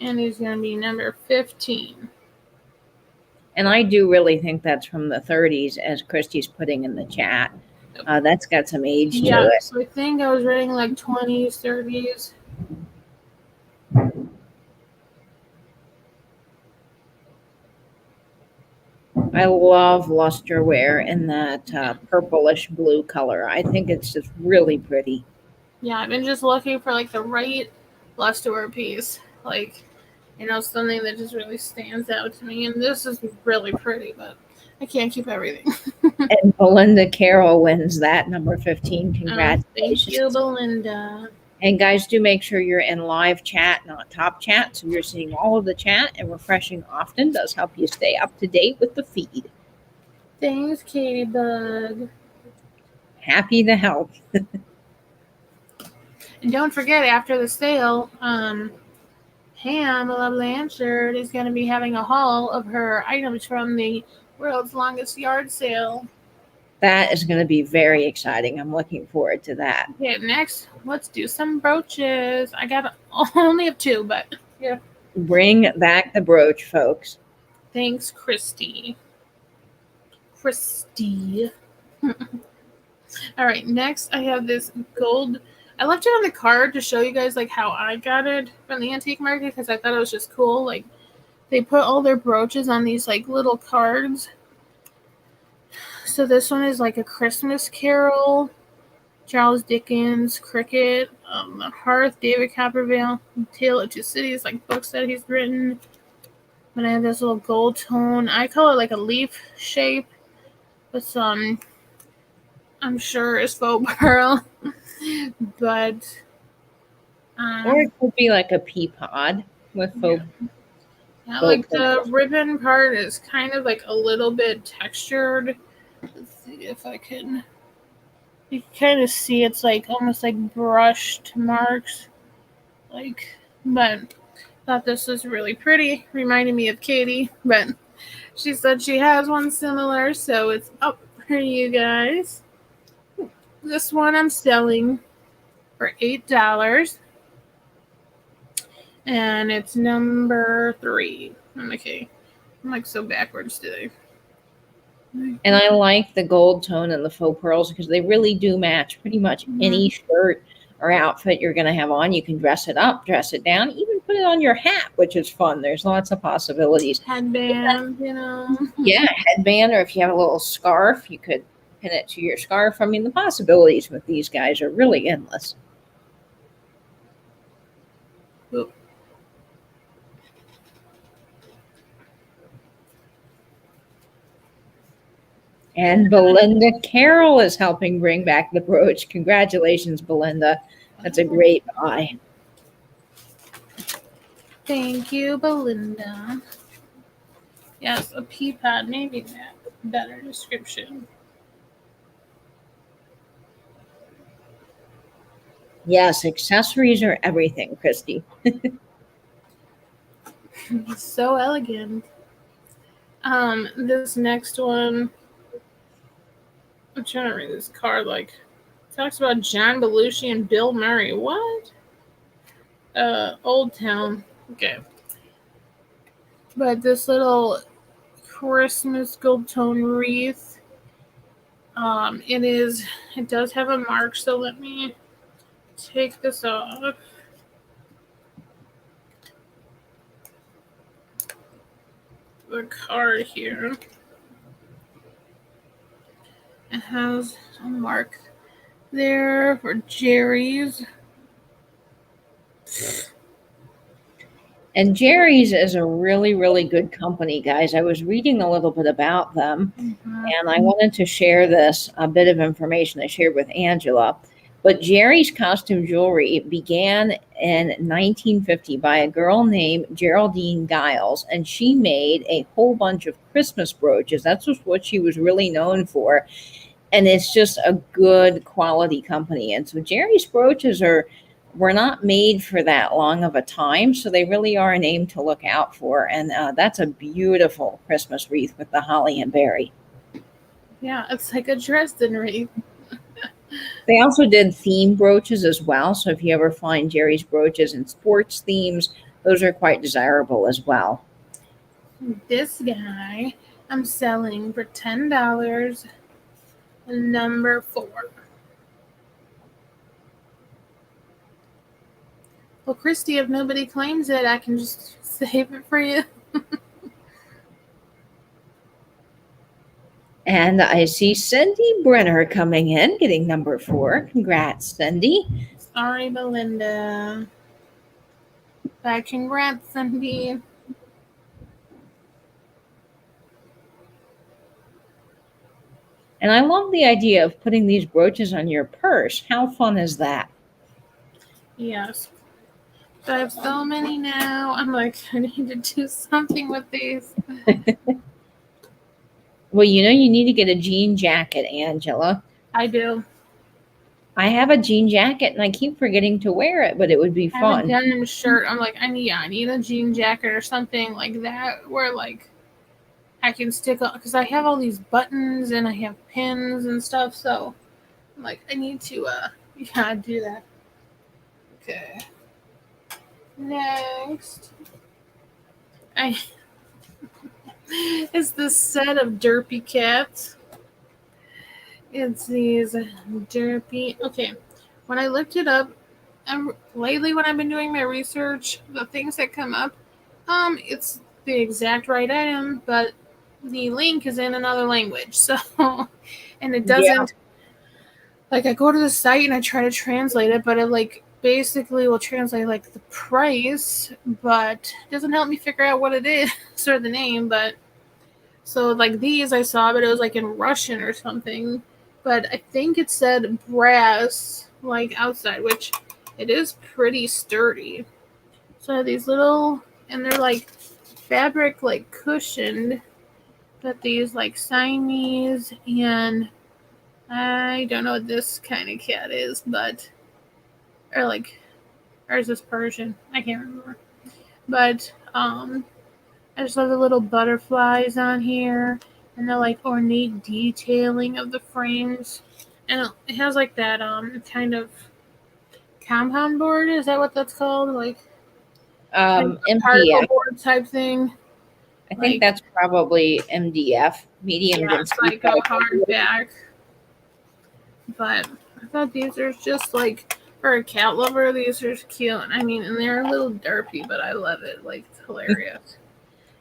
[SPEAKER 1] and he's gonna be number 15.
[SPEAKER 2] And I do really think that's from the 30s, as Christy's putting in the chat. That's got some age to
[SPEAKER 1] Yeah,
[SPEAKER 2] it.
[SPEAKER 1] so I think I was reading like 20s, 30s.
[SPEAKER 2] I love lusterware in that purplish blue color. I think it's just really pretty.
[SPEAKER 1] Yeah, I've been just looking for like the right lusterware piece, like something that just really stands out to me. And this is really pretty, but I can't keep everything.
[SPEAKER 2] And Belinda Carroll wins that, number 15.
[SPEAKER 1] Thank
[SPEAKER 2] Congratulations.
[SPEAKER 1] you, Belinda.
[SPEAKER 2] And guys, do make sure you're in live chat, not top chat, so you're seeing all of the chat, and refreshing often does help you stay up to date with the feed.
[SPEAKER 1] Thanks, Katie Bug.
[SPEAKER 2] Happy to help.
[SPEAKER 1] And don't forget, after the sale, Pamela Blanchard is going to be having a haul of her items from the World's Longest Yard Sale.
[SPEAKER 2] That is going to be very exciting. I'm looking forward to that.
[SPEAKER 1] Okay, next, let's do some brooches. I only have 2, but yeah.
[SPEAKER 2] Bring back the brooch, folks.
[SPEAKER 1] Thanks, Christy. All right, next I have this gold. I left it on the card to show you guys like how I got it from the antique market because I thought it was just cool. Like they put all their brooches on these like little cards. So this one is like a Christmas Carol, Charles Dickens, Cricket, The Hearth, David Copperfield, Tale of Two Cities, like books that he's written. And I have this little gold tone. I call it like a leaf shape with some, I'm sure it's faux pearl, but
[SPEAKER 2] or it could be like a pea pod with faux.
[SPEAKER 1] Yeah, like the ribbon part is kind of like a little bit textured. Let's see if I can. You can kind of see it's like almost like brushed marks, but thought this was really pretty. Reminded me of Katie, but she said she has one similar, so it's up for you guys. This one I'm selling for $8, and it's number 3. Okay, I'm like so backwards today.
[SPEAKER 2] And I like the gold tone and the faux pearls because they really do match pretty much any shirt or outfit you're going to have on. You can dress it up, dress it down, even put it on your hat, which is fun. There's lots of possibilities.
[SPEAKER 1] Headband,
[SPEAKER 2] Yeah, headband, or if you have a little scarf, you could pin it to your scarf. I mean, the possibilities with these guys are really endless.
[SPEAKER 1] Oop.
[SPEAKER 2] And Belinda Carroll is helping bring back the brooch. Congratulations, Belinda. That's a great buy.
[SPEAKER 1] Thank you, Belinda. Yes, a pea pod, maybe that better description.
[SPEAKER 2] Yes, accessories are everything, Christy.
[SPEAKER 1] So elegant. This next one, I'm trying to read this card. Like, it talks about John Belushi and Bill Murray. What? Old Town. Okay. But this little Christmas gold tone wreath. It does have a mark, so let me take this off. The card here. It has a mark there for Jerry's.
[SPEAKER 2] And Jerry's is a really, really good company, guys. I was reading a little bit about them, and I wanted to share this a bit of information I shared with Angela. But Jerry's Costume Jewelry began in 1950 by a girl named Geraldine Giles, and she made a whole bunch of Christmas brooches. That's just what she was really known for. And it's just a good quality company. And so Jerry's brooches were not made for that long of a time, so they really are a name to look out for. And that's a beautiful Christmas wreath with the holly and berry.
[SPEAKER 1] Yeah, it's like a Dresden wreath.
[SPEAKER 2] They also did theme brooches as well. So if you ever find Jerry's brooches in sports themes, those are quite desirable as well.
[SPEAKER 1] This guy I'm selling for $10. Number 4. Well, Christy, if nobody claims it, I can just save it for you.
[SPEAKER 2] And I see Cindy Brenner coming in, getting number 4. Congrats, Cindy.
[SPEAKER 1] Sorry, Belinda. But congrats, Cindy.
[SPEAKER 2] And I love the idea of putting these brooches on your purse. How fun is that?
[SPEAKER 1] Yes. But I have so many now. I'm like, I need to do something with these.
[SPEAKER 2] Well, you know, you need to get a jean jacket, Angela.
[SPEAKER 1] I do.
[SPEAKER 2] I have a jean jacket and I keep forgetting to wear it, but it would be
[SPEAKER 1] I have a
[SPEAKER 2] fun.
[SPEAKER 1] denim shirt. I'm like, I need a jean jacket or something like that where like I can stick up, because I have all these buttons and I have pins and stuff, so I'm like, I need to do that. Okay. Next. It's this set of derpy cats. It's these derpy. Okay. When I looked it up, lately when I've been doing my research, the things that come up, it's the exact right item, but the link is in another language. So, and it doesn't, like, I go to the site and I try to translate it, but it like basically will translate like the price, but it doesn't help me figure out what it is or the name. But so like these I saw, but it was like in Russian or something. But I think it said brass like outside, which it is pretty sturdy. So these little, and they're like fabric, like cushioned, but these like Siamese, and I don't know what this kind of cat is, but or is this Persian? I can't remember. But I just love the little butterflies on here and the like ornate detailing of the frames. And it has like that kind of compound board, is that what that's called? Like particle board type thing.
[SPEAKER 2] I think that's probably MDF, medium density.
[SPEAKER 1] It's like a hardback. But I thought these are just like, for a cat lover, these are cute. I mean, and they're a little derpy, but I love it. Like, it's hilarious.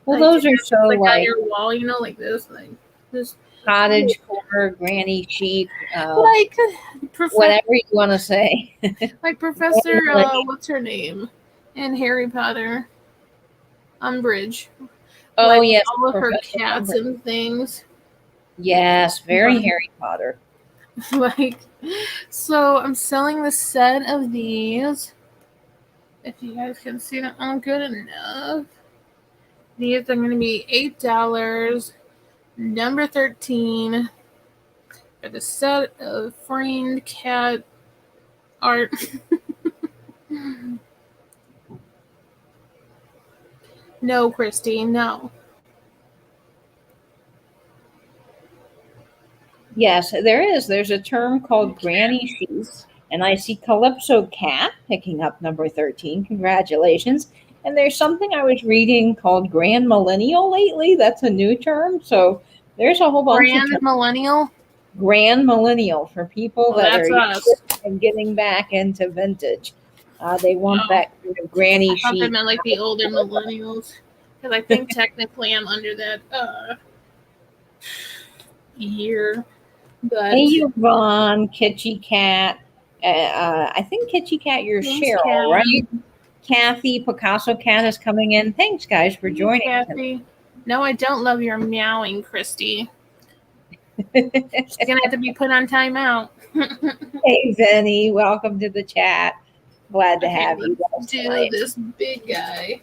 [SPEAKER 2] Well, like, those are so
[SPEAKER 1] like on your wall, you know, like this, like this
[SPEAKER 2] cottage core, granny chic,
[SPEAKER 1] like
[SPEAKER 2] whatever you want to say.
[SPEAKER 1] Like Professor, what's her name in Harry Potter? Umbridge.
[SPEAKER 2] Oh, like, yes,
[SPEAKER 1] all of her cats and things.
[SPEAKER 2] Yes, very Harry Potter.
[SPEAKER 1] Like, so I'm selling the set of these. If you guys can see them, I'm good enough. These are going to be $8. Number 13 for the set of framed cat art. No, Christy, no.
[SPEAKER 2] Yes, there is. There's a term called granny chic, and I see Calypso Cat picking up number 13. Congratulations. And there's something I was reading called Grand Millennial lately. That's a new term. So there's a whole bunch
[SPEAKER 1] of terms. Millennial?
[SPEAKER 2] Grand Millennial for people that are interested in getting back into vintage. They want that kind of granny chic.
[SPEAKER 1] I thought they meant like the older millennials. Because I think technically I'm under that year. But
[SPEAKER 2] hey, Yvonne, Kitschy Cat. I think Kitschy Cat, you're Cheryl, right? Kathy Picasso Cat is coming in. Thanks, guys, for joining.
[SPEAKER 1] Kathy. No, I don't love your meowing, Christy. She's gonna have to be put on timeout.
[SPEAKER 2] Hey, Zenny, welcome to the chat. Glad to have you guys
[SPEAKER 1] do
[SPEAKER 2] tonight.
[SPEAKER 1] this big guy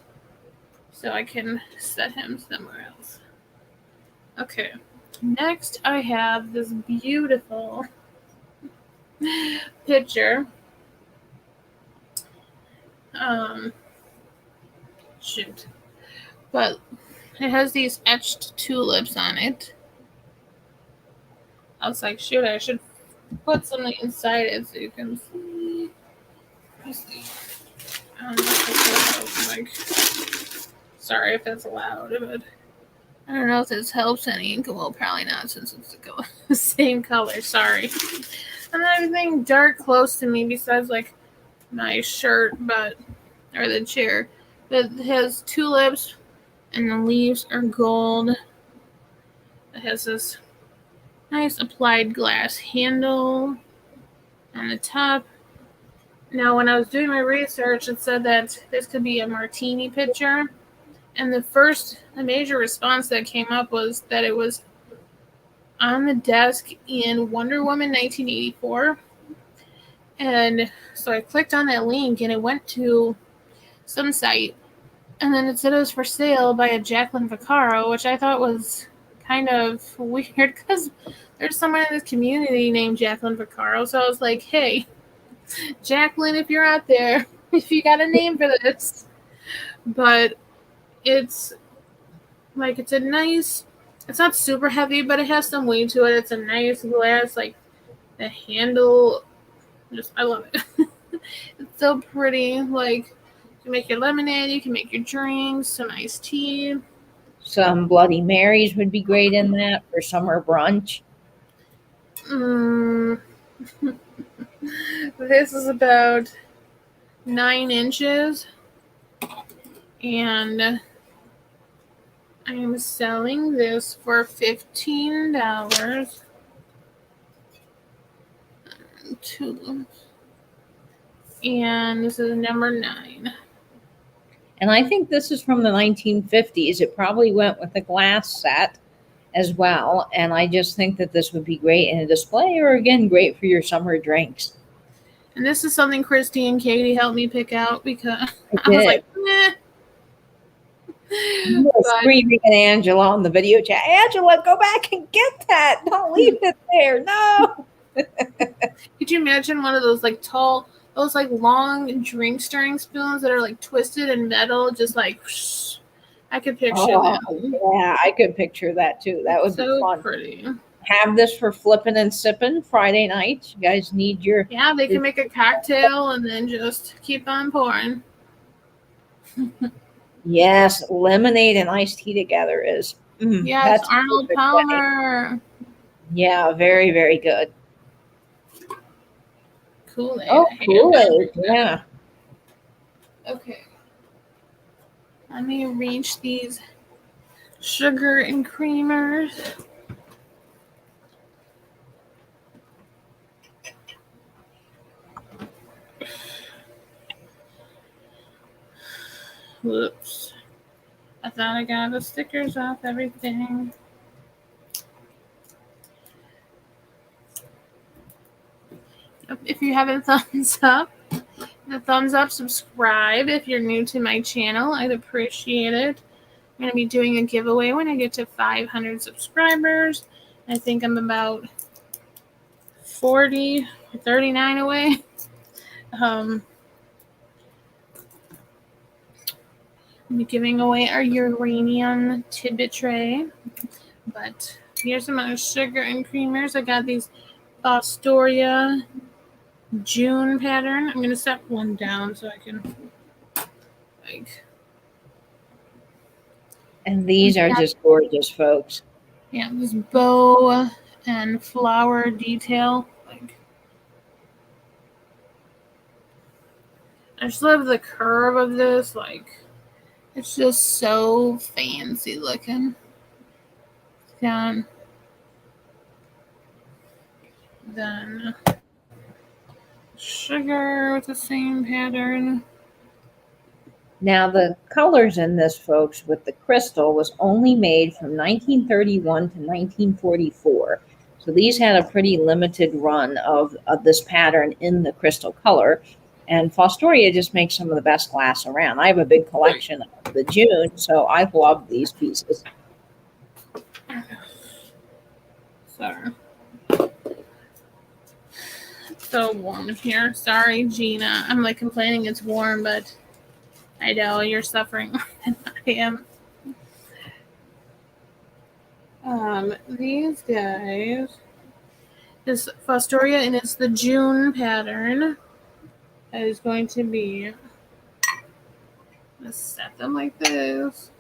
[SPEAKER 1] so I can set him somewhere else. Okay. Next, I have this beautiful picture. Shoot. But it has these etched tulips on it. I was like, shoot, I should put something inside it so you can see. I don't know if like, sorry if that's loud, but I don't know if this helps any. Well, probably not since it's the same color. Sorry. And everything dark close to me besides like my shirt, or the chair. But it has tulips and the leaves are gold. It has this nice applied glass handle on the top. Now, when I was doing my research, it said that this could be a martini pitcher. And the major response that came up was that it was on the desk in Wonder Woman 1984. And so I clicked on that link and it went to some site. And then it said it was for sale by a Jacqueline Vaccaro, which I thought was kind of weird because there's someone in this community named Jacqueline Vaccaro. So I was like, hey, Jacqueline, if you're out there, if you got a name for this. But it's like, it's not super heavy, but it has some weight to it. It's a nice glass, like the handle, I love it. It's so pretty. Like, you can make your lemonade, you can make your drinks, some iced tea.
[SPEAKER 2] Some Bloody Marys would be great in that for summer brunch.
[SPEAKER 1] This is about 9 inches. And I'm selling this for $15. And this is number 9.
[SPEAKER 2] And I think this is from the 1950s. It probably went with the glass set as well. And I just think that this would be great in a display, or again, great for your summer drinks.
[SPEAKER 1] And this is something Christy and Katie helped me pick out because I was like, meh.
[SPEAKER 2] You were screaming at Angela on the video chat, Angela, go back and get that. Don't leave it there. No.
[SPEAKER 1] Could you imagine one of those like tall, those like long drink stirring spoons that are like twisted and metal, just like whoosh. I could picture that.
[SPEAKER 2] Yeah, I could picture that too. That would be fun.
[SPEAKER 1] Pretty.
[SPEAKER 2] Have this for flipping and sipping Friday night. You guys need your...
[SPEAKER 1] Yeah, they can make a cocktail and then just keep on pouring.
[SPEAKER 2] Yes, lemonade and iced tea together is...
[SPEAKER 1] yes, Arnold Palmer.
[SPEAKER 2] Yeah, very, very good.
[SPEAKER 1] Kool-Aid.
[SPEAKER 2] Oh, Kool-Aid, yeah.
[SPEAKER 1] Okay. Let me arrange these sugar and creamers. Whoops. I thought I got the stickers off everything. If you have a thumbs up, subscribe if you're new to my channel. I'd appreciate it. I'm going to be doing a giveaway when I get to 500 subscribers. I think I'm about 40 or 39 away. I'll be giving away our uranium tidbit tray. But here's some other sugar and creamers. I got these Astoria June pattern. I'm going to set one down so I can
[SPEAKER 2] And these are just gorgeous, folks.
[SPEAKER 1] Yeah, this bow and flower detail. I just love the curve of this. It's just so fancy looking. Then sugar with the same pattern.
[SPEAKER 2] Now, the colors in this, folks, with the crystal was only made from 1931 to 1944. So these had a pretty limited run of this pattern in the crystal color. And Fostoria just makes some of the best glass around. I have a big collection of the June, so I've loved these pieces.
[SPEAKER 1] Sorry. It's so warm in here. Sorry, Gina. I'm like complaining it's warm, but I know you're suffering and I am. These guys, this Fostoria, and it's the June pattern. That is going to be, let's set them like this.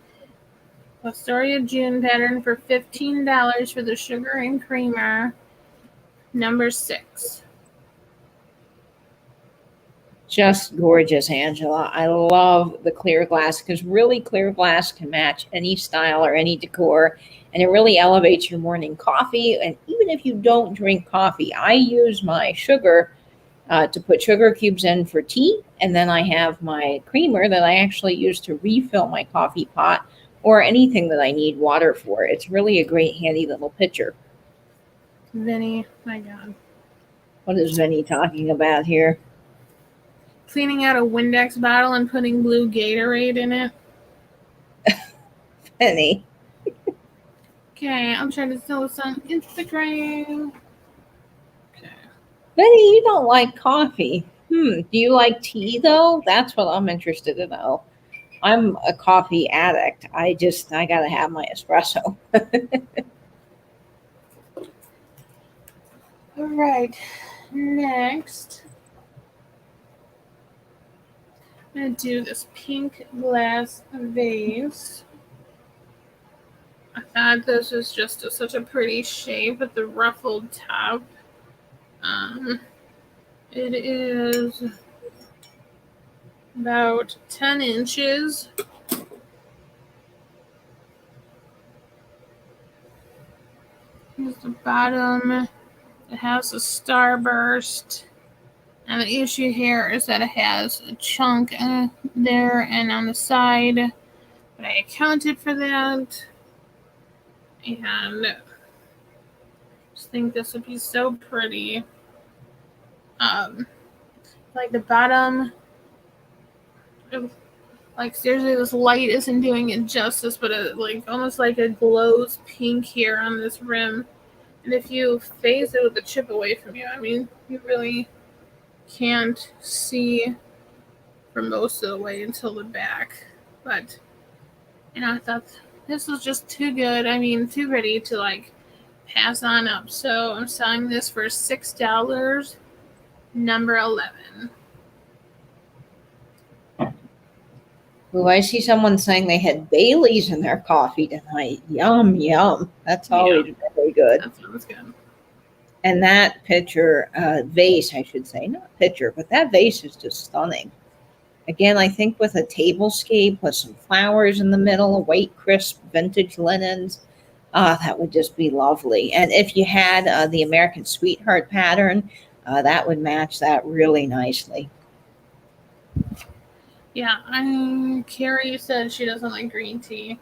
[SPEAKER 1] Fostoria June pattern for $15 for the sugar and creamer, number 6.
[SPEAKER 2] Just gorgeous, Angela. I love the clear glass because really clear glass can match any style or any decor, and it really elevates your morning coffee. And even if you don't drink coffee, I use my sugar to put sugar cubes in for tea, and then I have my creamer that I actually use to refill my coffee pot or anything that I need water for. It's really a great handy little pitcher.
[SPEAKER 1] Vinny, my God.
[SPEAKER 2] What is Vinny talking about here?
[SPEAKER 1] Cleaning out a Windex bottle and putting blue Gatorade in it.
[SPEAKER 2] Vinny.
[SPEAKER 1] Okay, I'm trying to sell this on Instagram. Okay.
[SPEAKER 2] Vinny, you don't like coffee. Do you like tea, though? That's what I'm interested to know. I'm a coffee addict. I got to have my espresso.
[SPEAKER 1] All right. Next, I'm going to do this pink glass vase. I thought this was just such a pretty shape with the ruffled top. It is about 10 inches. Here's the bottom. It has a starburst. And the issue here is that it has a chunk there and on the side. But I accounted for that. And I just think this would be so pretty. Like the bottom, like seriously, this light isn't doing it justice, but it like almost like it glows pink here on this rim. And if you phase it with the chip away from you, I mean, you really can't see for most of the way until the back. But I thought this was just too good. I mean, too pretty to like pass on up. So I'm selling this for $6, number 11.
[SPEAKER 2] Oh, I see someone saying they had Bailey's in their coffee tonight. Yum, yum. That's always very good.
[SPEAKER 1] That sounds good.
[SPEAKER 2] And that picture, vase, I should say, not picture, but that vase is just stunning. Again, I think with a tablescape with some flowers in the middle, white, crisp, vintage linens, that would just be lovely. And if you had the American Sweetheart pattern, that would match that really nicely.
[SPEAKER 1] Yeah, Carrie said she doesn't like green tea.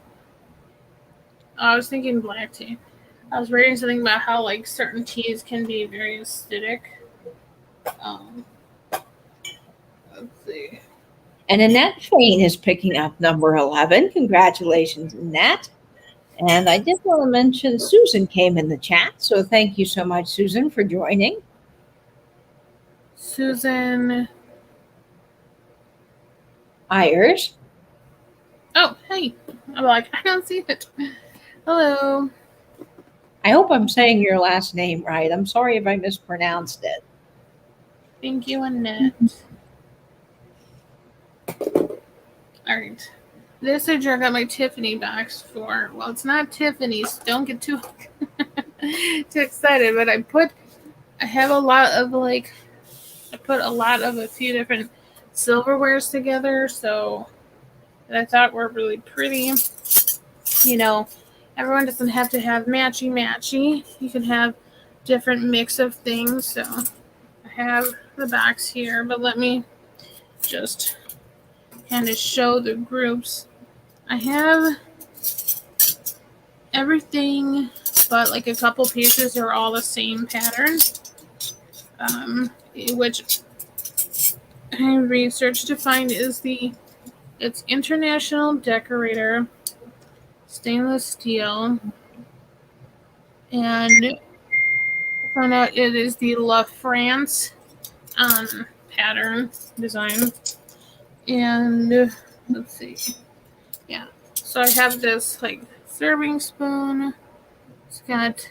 [SPEAKER 1] I was thinking black tea. I was reading something about how like certain teas can be very acidic. Let's see.
[SPEAKER 2] And Annette Train is picking up number 11. Congratulations, Annette. And I did want to mention Susan came in the chat. So thank you so much, Susan, for joining.
[SPEAKER 1] Susan
[SPEAKER 2] Ayers.
[SPEAKER 1] Oh, hey. I'm like, I don't see it. Hello.
[SPEAKER 2] I hope I'm saying your last name right. I'm sorry if I mispronounced it.
[SPEAKER 1] Thank you, Annette. All right. This I got my Tiffany box for. Well, it's not Tiffany's. Don't get too excited. But I have a lot of like, I put a lot of a few different silverwares together. So that I thought were really pretty. You know, everyone doesn't have to have matchy. You can have different mix of things. So I have the box here, but let me just kind of show the groups. I have everything, but like a couple pieces are all the same pattern, which I researched to find is it's International Decorator stainless steel, and I found out it is the La France pattern design. And let's see, yeah. So I have this like serving spoon. It's got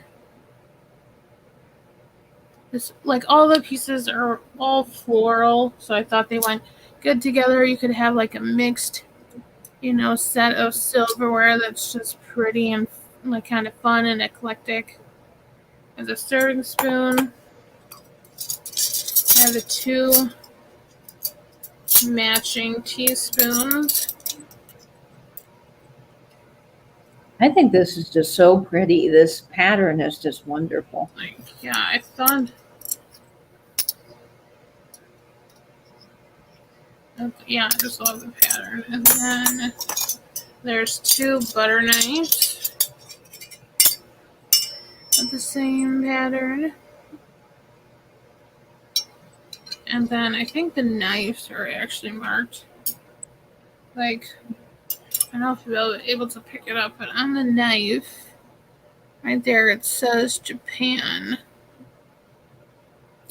[SPEAKER 1] this, like all the pieces are all floral, so I thought they went good together. You could have like a mixed, set of silverware that's just pretty and like kind of fun and eclectic. There's a serving spoon. I have the 2 matching teaspoons.
[SPEAKER 2] I think this is just so pretty. This pattern is just wonderful.
[SPEAKER 1] Like, yeah, I thought. Yeah, I just love the pattern. And then there's 2 butter knives of the same pattern. And then I think the knives are actually marked. Like, I don't know if you'll be able to pick it up, but on the knife, right there, it says Japan.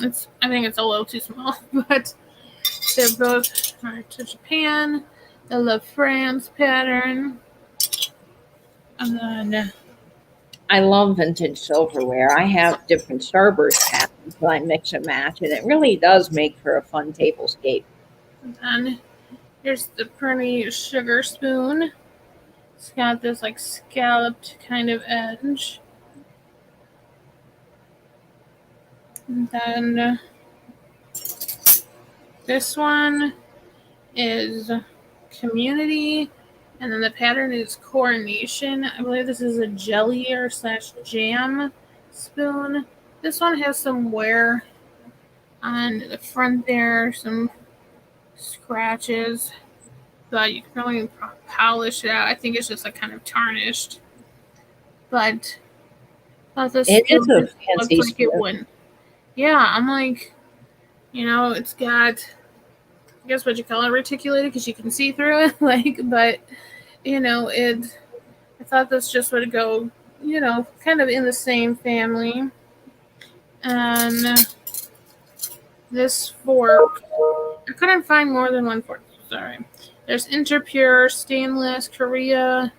[SPEAKER 1] I think it's a little too small, but they're both marked to Japan. The La France pattern. And then
[SPEAKER 2] I love vintage silverware. I have different starburst patterns that I mix and match, and it really does make for a fun tablescape.
[SPEAKER 1] And then here's the pretty sugar spoon. It's got this like scalloped kind of edge. And then this one is Community, and then the pattern is Coronation. I believe this is a jelly or / jam spoon. This one has some wear on the front there, some scratches, but you can really polish it out. I think it's just like kind of tarnished, but this
[SPEAKER 2] It is a
[SPEAKER 1] looks
[SPEAKER 2] fancy
[SPEAKER 1] like it
[SPEAKER 2] spoon.
[SPEAKER 1] wouldn't. Yeah, I'm like, it's got, I guess what you call it, reticulated, because you can see through it. But I thought this just would go, kind of in the same family. And this fork, I couldn't find more than 1 fork. Sorry. There's Interpure, stainless, Korea.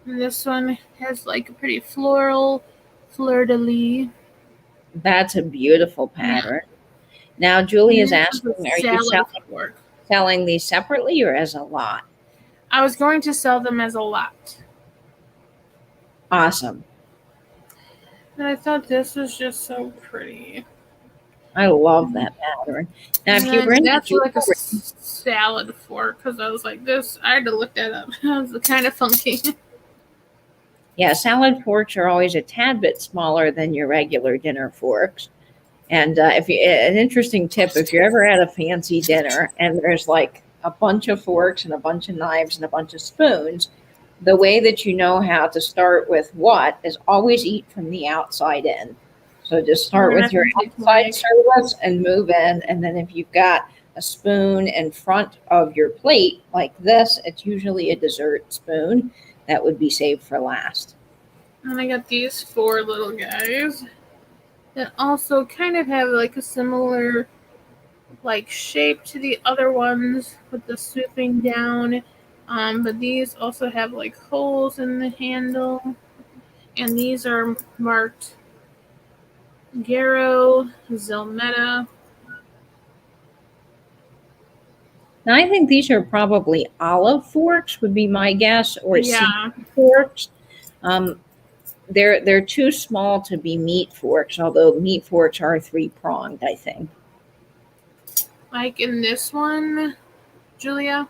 [SPEAKER 1] And this one has like a pretty floral fleur-de-lis.
[SPEAKER 2] That's a beautiful pattern. Now, Julie is asking, are you selling these separately or as a lot?
[SPEAKER 1] I was going to sell them as a lot.
[SPEAKER 2] Awesome.
[SPEAKER 1] And I thought this was just so pretty.
[SPEAKER 2] I love that pattern. Now, if you were
[SPEAKER 1] that's like a salad fork, because I was like, I had to look that up. It was kind of funky.
[SPEAKER 2] Yeah, salad forks are always a tad bit smaller than your regular dinner forks. And an interesting tip, if you're ever at a fancy dinner and there's like a bunch of forks and a bunch of knives and a bunch of spoons, the way that you know how to start with what is always eat from the outside in. So just start with your outside service and move in. And then if you've got a spoon in front of your plate like this, it's usually a dessert spoon. That would be saved for last.
[SPEAKER 1] And I got these 4 little guys that also kind of have like a similar like shape to the other ones with the swooping down. But these also have like holes in the handle. And these are marked Garo, Zelmeta.
[SPEAKER 2] Now, I think these are probably olive forks, would be my guess, or forks. They're too small to be meat forks, although meat forks are 3-pronged, I think.
[SPEAKER 1] Like in this one, Julia?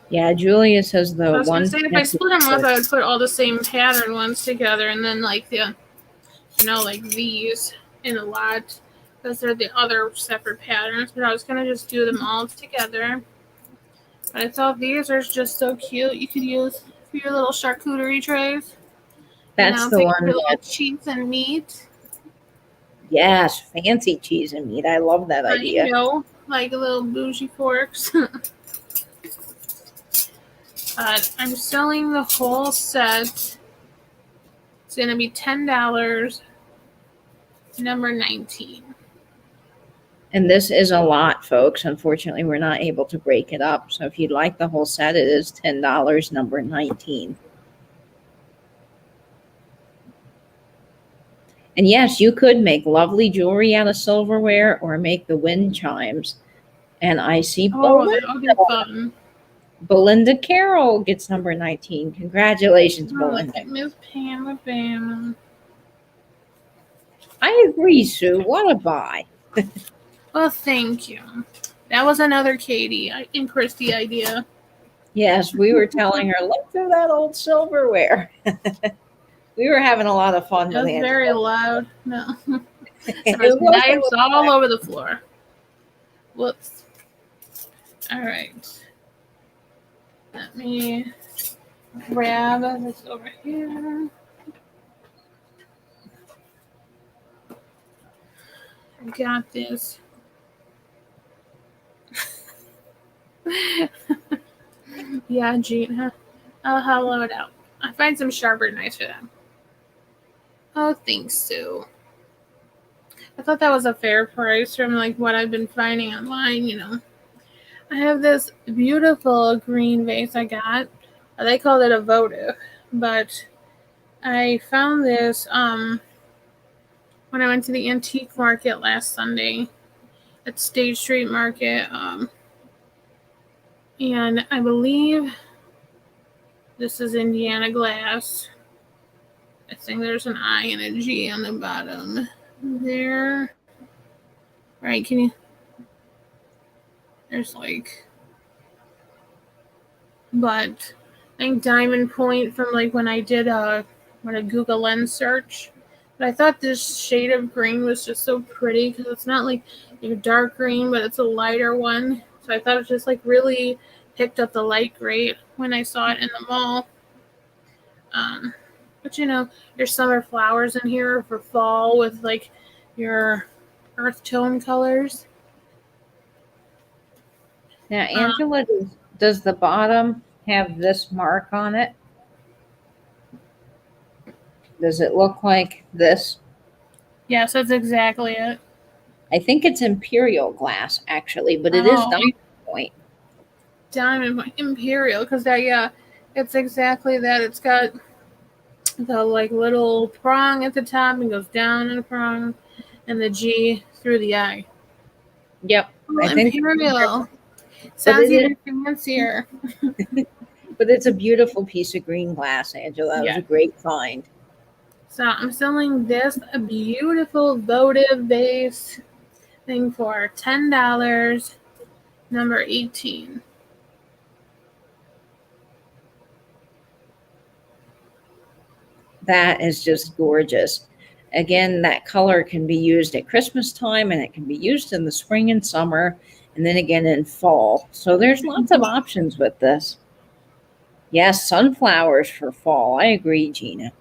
[SPEAKER 2] Yeah, Julia says the one.
[SPEAKER 1] If I split them up, I would put all the same pattern ones together, and then like like these in a lot. because they're the other separate patterns, but I was going to just do them all together. But I thought these are just so cute. You could use for your little charcuterie trays.
[SPEAKER 2] That's the
[SPEAKER 1] pick
[SPEAKER 2] one
[SPEAKER 1] your little
[SPEAKER 2] that,
[SPEAKER 1] cheese and meat.
[SPEAKER 2] yes, fancy cheese and meat. I love that idea.
[SPEAKER 1] Like little bougie forks. But I'm selling the whole set. It's going to be $10, number 19.
[SPEAKER 2] And this is a lot, folks. Unfortunately, we're not able to break it up. So if you'd like the whole set, it is $10, number 19. And yes, you could make lovely jewelry out of silverware or make the wind chimes. And I see
[SPEAKER 1] That'll be fun.
[SPEAKER 2] Belinda Carroll gets number 19. Congratulations, Belinda.
[SPEAKER 1] Miss Pam Bam.
[SPEAKER 2] I agree, Sue. What a buy.
[SPEAKER 1] Well, thank you. That was another Katie and Christy idea.
[SPEAKER 2] Yes, we were telling her, look through that old silverware. We were having a lot of fun with it.
[SPEAKER 1] It was very loud. No. There was knives all over the floor. Whoops. All right. Let me grab this over here. I got this. Yeah, Gene. I'll hollow it out. I'll find some sharper knives for them. Oh, thanks, Sue. I thought that was a fair price from like what I've been finding online, I have this beautiful green vase I got. They called it a votive, but I found this when I went to the antique market last Sunday at State Street Market. And I believe this is Indiana glass. I think there's an I and a G on the bottom there. Right, can you? There's but I think diamond point from when I did a Google Lens search. But I thought this shade of green was just so pretty because it's not like your dark green, but it's a lighter one. So I thought it just really picked up the light great when I saw it in the mall. But your summer flowers in here for fall with your earth tone colors.
[SPEAKER 2] Now, Angela, does the bottom have this mark on it? Does it look like this?
[SPEAKER 1] Yes, that's exactly it.
[SPEAKER 2] I think it's imperial glass, actually, but it is diamond point.
[SPEAKER 1] Diamond point, imperial, because it's exactly that. It's got the little prong at the top and goes down in a prong, and the G through the eye.
[SPEAKER 2] Yep,
[SPEAKER 1] I think imperial. Sounds even fancier.
[SPEAKER 2] But it's a beautiful piece of green glass, Angela. That was a great find.
[SPEAKER 1] So I'm selling this a beautiful votive vase thing for $10, number 18.
[SPEAKER 2] That is just gorgeous. Again, that color can be used at Christmas time, and it can be used in the spring and summer, and then again in fall. So there's lots of options with this. Yes, sunflowers for fall. I agree, Gina.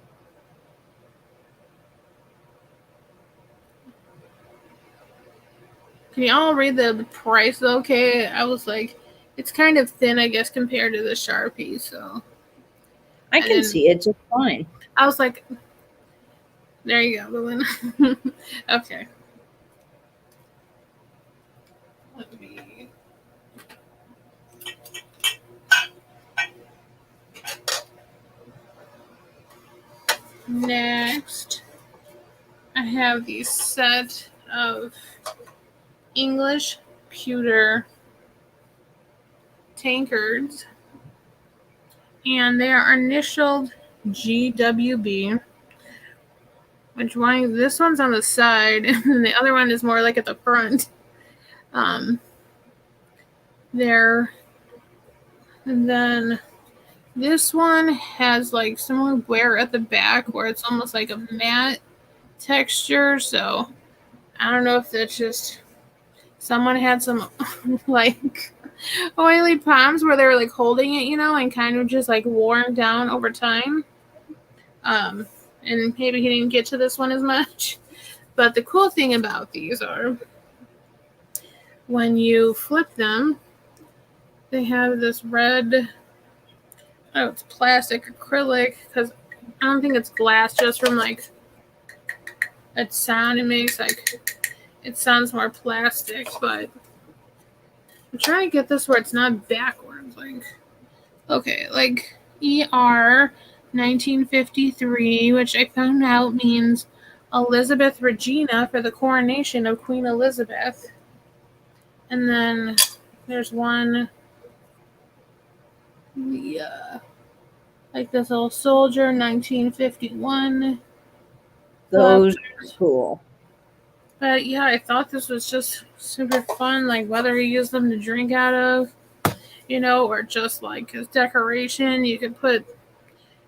[SPEAKER 1] Can you all read the price okay? I was it's kind of thin, I guess, compared to the Sharpie, so.
[SPEAKER 2] I can see it just fine.
[SPEAKER 1] I was there you go, Belinda. Okay. Let me. Next, I have the set of English pewter tankards, and they are initialed GWB. Which one? This one's on the side, and the other one is more at the front. There. And then this one has some wear at the back where it's almost like a matte texture. So I don't know if that's just someone had some like oily palms where they were like holding it, and kind of just like worn down over time. And maybe he didn't get to this one as much. But the cool thing about these are when you flip them, they have this red, oh, it's plastic acrylic, because I don't think it's glass, just from like that sound it makes, like it sounds more plastic, but I'm trying to get this where it's not backwards. Like, okay, like ER 1953, which I found out means Elizabeth Regina for the coronation of Queen Elizabeth. And then there's one, yeah, like this old soldier, 1951.
[SPEAKER 2] Those are cool.
[SPEAKER 1] But yeah, I thought this was just super fun, like whether you use them to drink out of, or just like as decoration. You could put,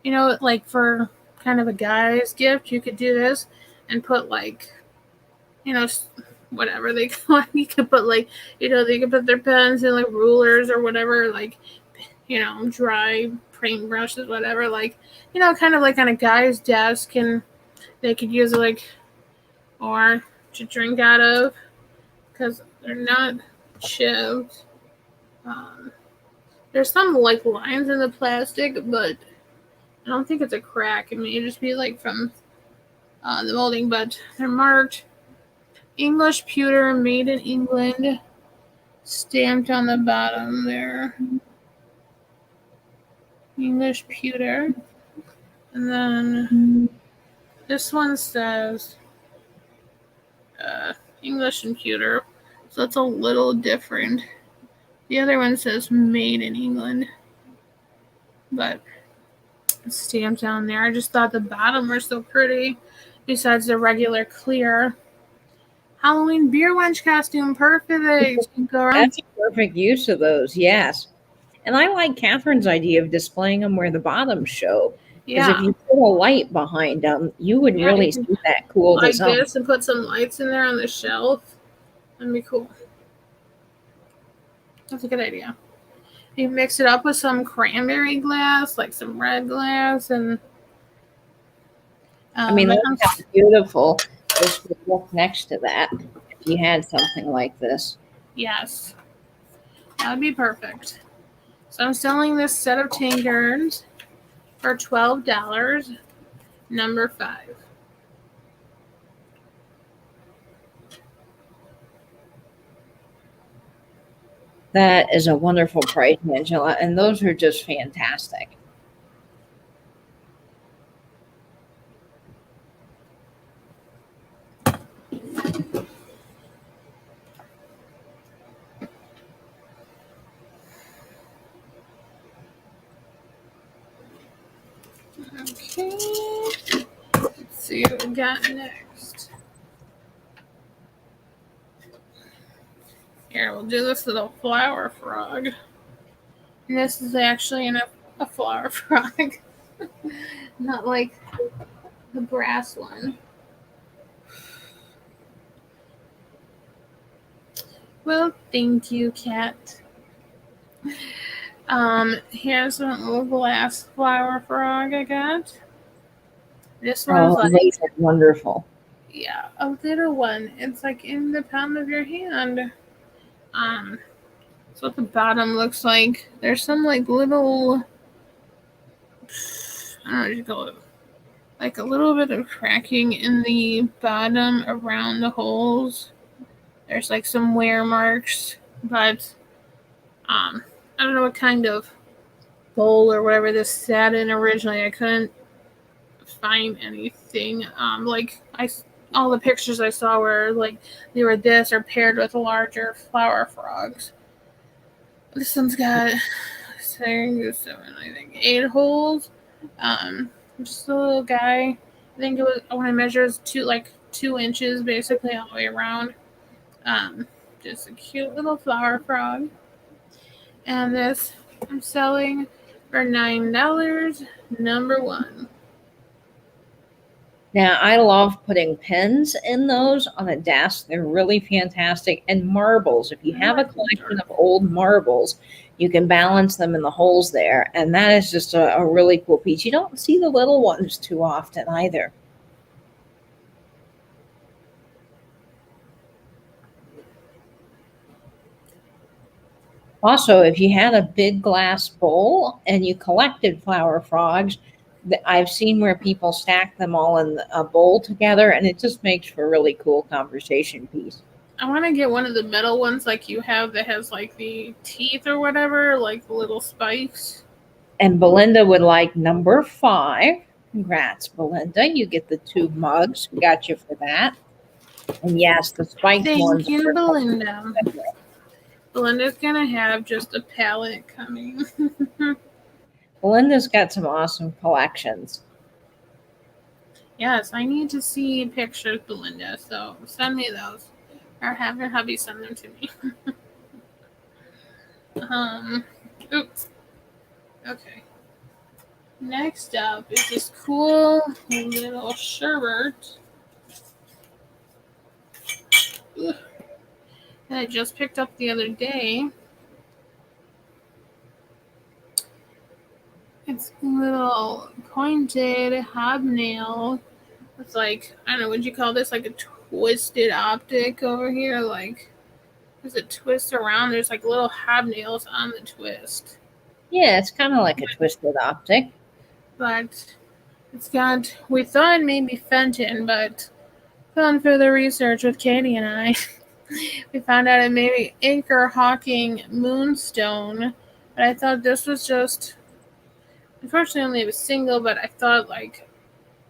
[SPEAKER 1] like for kind of a guy's gift, you could do this and put like, whatever they call it. You could put like, they could put their pens and like rulers or whatever, like, dry paintbrushes, whatever, like, kind of like on a guy's desk, and they could use it like, or to drink out of, because they're not chipped. There's some like lines in the plastic, but I don't think it's a crack. It may just be like from the molding, but they're marked English pewter, made in England, stamped on the bottom there. English pewter. And then this one says English and pewter, so it's a little different. The other one says made in England, but it's stamped down there. I just thought the bottom were so pretty, besides the regular clear. Halloween beer wench costume, perfect.
[SPEAKER 2] That's a perfect use of those, yes. And I like Catherine's idea of displaying them where the bottoms show. Because if you put a light behind them, you would really see that cool
[SPEAKER 1] like
[SPEAKER 2] design.
[SPEAKER 1] this, and put some lights in there on the shelf. That'd be cool. That's a good idea. You mix it up with some cranberry glass, like some red glass, and
[SPEAKER 2] I mean, look how beautiful this would look next to that if you had something like this.
[SPEAKER 1] Yes, that would be perfect. So I'm selling this set of tankards for $12, number 5.
[SPEAKER 2] That is a wonderful price, Angela, and those are just fantastic.
[SPEAKER 1] Okay, let's see what we got next. Here, we'll do this little flower frog. And this is actually a flower frog, not like the brass one. Well, thank you, cat. Here's a little glass flower frog I got. This one's
[SPEAKER 2] these are wonderful.
[SPEAKER 1] Yeah, a little one. It's like in the palm of your hand. That's what the bottom looks like. There's some like little, I don't know what you call it, like a little bit of cracking in the bottom around the holes. There's like some wear marks, but I don't know what kind of bowl or whatever this sat in originally. I couldn't find anything. All the pictures I saw were like they were this or paired with larger flower frogs. This one's got 6, 7, I think 8 holes. Just a little guy. I think it was when I measured 2 inches basically all the way around. Just a cute little flower frog. And this I'm selling for $9, number 1.
[SPEAKER 2] Now, I love putting pins in those on a desk. They're really fantastic. And marbles. If you have a collection of old marbles, you can balance them in the holes there. And that is just a really cool piece. You don't see the little ones too often either. Also, if you had a big glass bowl and you collected flower frogs, I've seen where people stack them all in a bowl together, and it just makes for a really cool conversation piece.
[SPEAKER 1] I want to get one of the metal ones like you have that has like the teeth or whatever, like the little spikes.
[SPEAKER 2] And Belinda would like number 5. Congrats, Belinda. You get the 2 mugs. We got you for that. And yes, the spiked ones.
[SPEAKER 1] Thank you, Belinda. Belinda's going to have just a palette coming.
[SPEAKER 2] Belinda's got some awesome collections.
[SPEAKER 1] Yes, I need to see pictures, Belinda. So send me those. Or have your hubby send them to me. Oops. Okay. Next up is this cool little shirt that I just picked up the other day. It's a little pointed hobnail. It's like, I don't know, would you call this like a twisted optic over here? Like, as it twists around, there's like little hobnails on the twist.
[SPEAKER 2] Yeah, it's kind of like a twisted optic.
[SPEAKER 1] But it's got, we thought maybe Fenton, but done further research with Katie and I. We found out it may be Acre Hawking Moonstone. But I thought this was just, unfortunately, only a single, but I thought, like,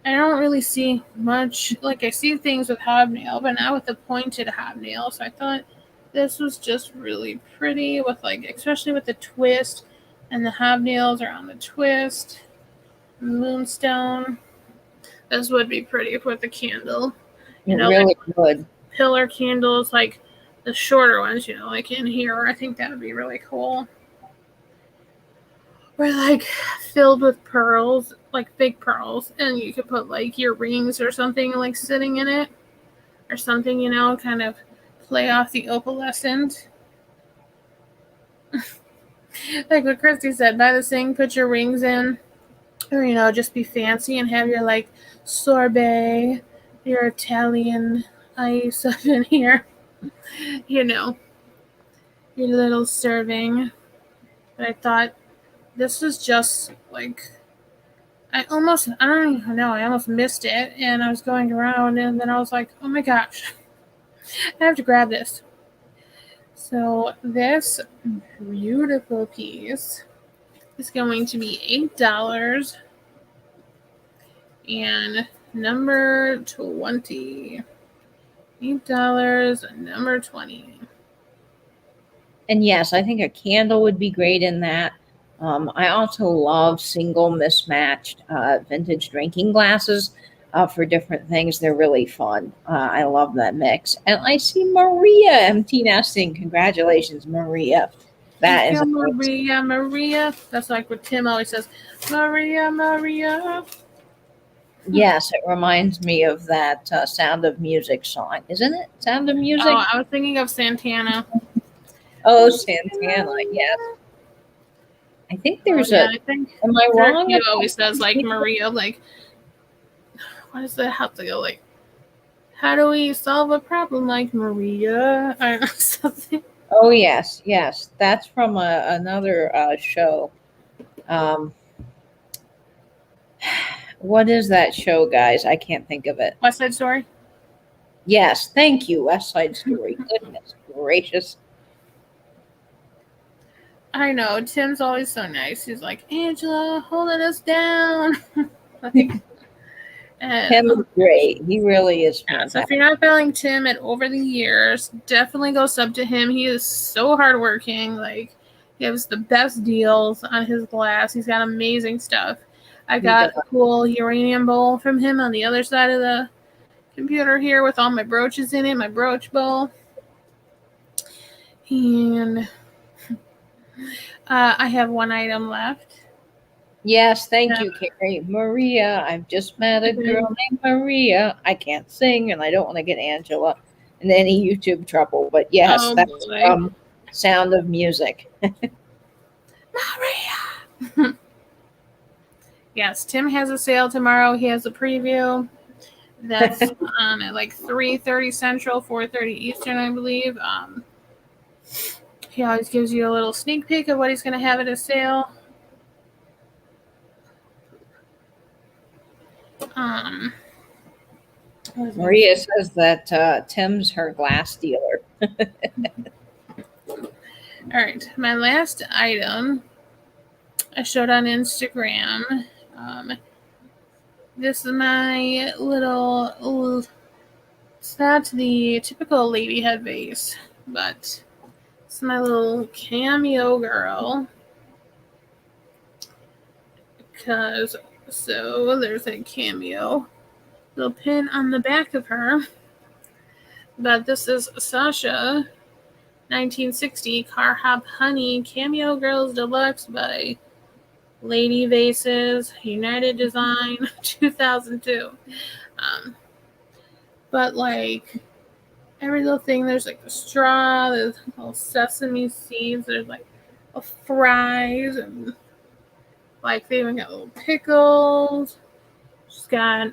[SPEAKER 1] I don't really see much. Like, I see things with hobnail, but not with the pointed hobnail. So I thought this was just really pretty with, like, especially with the twist and the hobnails around the twist. Moonstone. This would be pretty with the candle.
[SPEAKER 2] It really
[SPEAKER 1] like
[SPEAKER 2] would.
[SPEAKER 1] Pillar candles, like the shorter ones, like in here. I think that would be really cool. Or like filled with pearls, like big pearls, and you could put like your rings or something like sitting in it, or something, kind of play off the opalescent. Like what Christy said, buy this thing, put your rings in, or just be fancy and have your like sorbet, your Italian ice up in here, your little serving. But I thought this was just like, I don't even know, I almost missed it, and I was going around, and then I was like, oh my gosh, I have to grab this. So this beautiful piece is going to be $8 and number 20. $8, number 20.
[SPEAKER 2] And yes, I think a candle would be great in that. I also love single mismatched vintage drinking glasses for different things. They're really fun. I love that mix. And I see Maria empty nesting. Congratulations, Maria. That is
[SPEAKER 1] Maria, Maria. That's like what Tim always says. Maria, Maria.
[SPEAKER 2] Yes, it reminds me of that Sound of Music song, isn't it? Sound of Music?
[SPEAKER 1] Oh, I was thinking of Santana.
[SPEAKER 2] Oh, Santana, yes. I think there's
[SPEAKER 1] I think
[SPEAKER 2] am I wrong?
[SPEAKER 1] He always says like Maria, like, what is that? How to go like, how do we solve a problem like Maria? I don't know, something.
[SPEAKER 2] Oh yes, that's from another show. What is that show, guys? I can't think of it.
[SPEAKER 1] West Side Story?
[SPEAKER 2] Yes, thank you, West Side Story. Goodness gracious.
[SPEAKER 1] I know, Tim's always so nice. He's like, Angela, holding us down. Tim
[SPEAKER 2] is great. He really is fantastic.
[SPEAKER 1] So if you're not following Tim over the years, definitely go sub to him. He is so hardworking. Like, he has the best deals on his glass. He's got amazing stuff. I got a cool uranium bowl from him on the other side of the computer here with all my brooches in it, my brooch bowl. And I have one item left.
[SPEAKER 2] Yes, thank
[SPEAKER 1] Yeah.
[SPEAKER 2] you, Carrie. Maria, I've just met a
[SPEAKER 1] Mhm.
[SPEAKER 2] girl named Maria. I can't sing and I don't want to get Angela in any YouTube trouble. But yes,
[SPEAKER 1] Oh
[SPEAKER 2] that's
[SPEAKER 1] boy.
[SPEAKER 2] from Sound of Music.
[SPEAKER 1] Maria. Yes, Tim has a sale tomorrow. He has a preview. That's at like 3:30 Central, 4:30 Eastern, I believe. He always gives you a little sneak peek of what he's going to have at his sale. Um,
[SPEAKER 2] Maria says that Tim's her glass dealer.
[SPEAKER 1] all right, my last item I showed on Instagram. This is my little. It's not the typical lady head vase, but it's my little cameo girl. Because so there's a cameo little pin on the back of her. But this is Sasha 1960 Car Hop Honey Cameo Girls Deluxe by Lady Vases United Design 2002. But like every little thing, there's like the straw, there's little sesame seeds, there's like fries, and like they even got little pickles. She's got,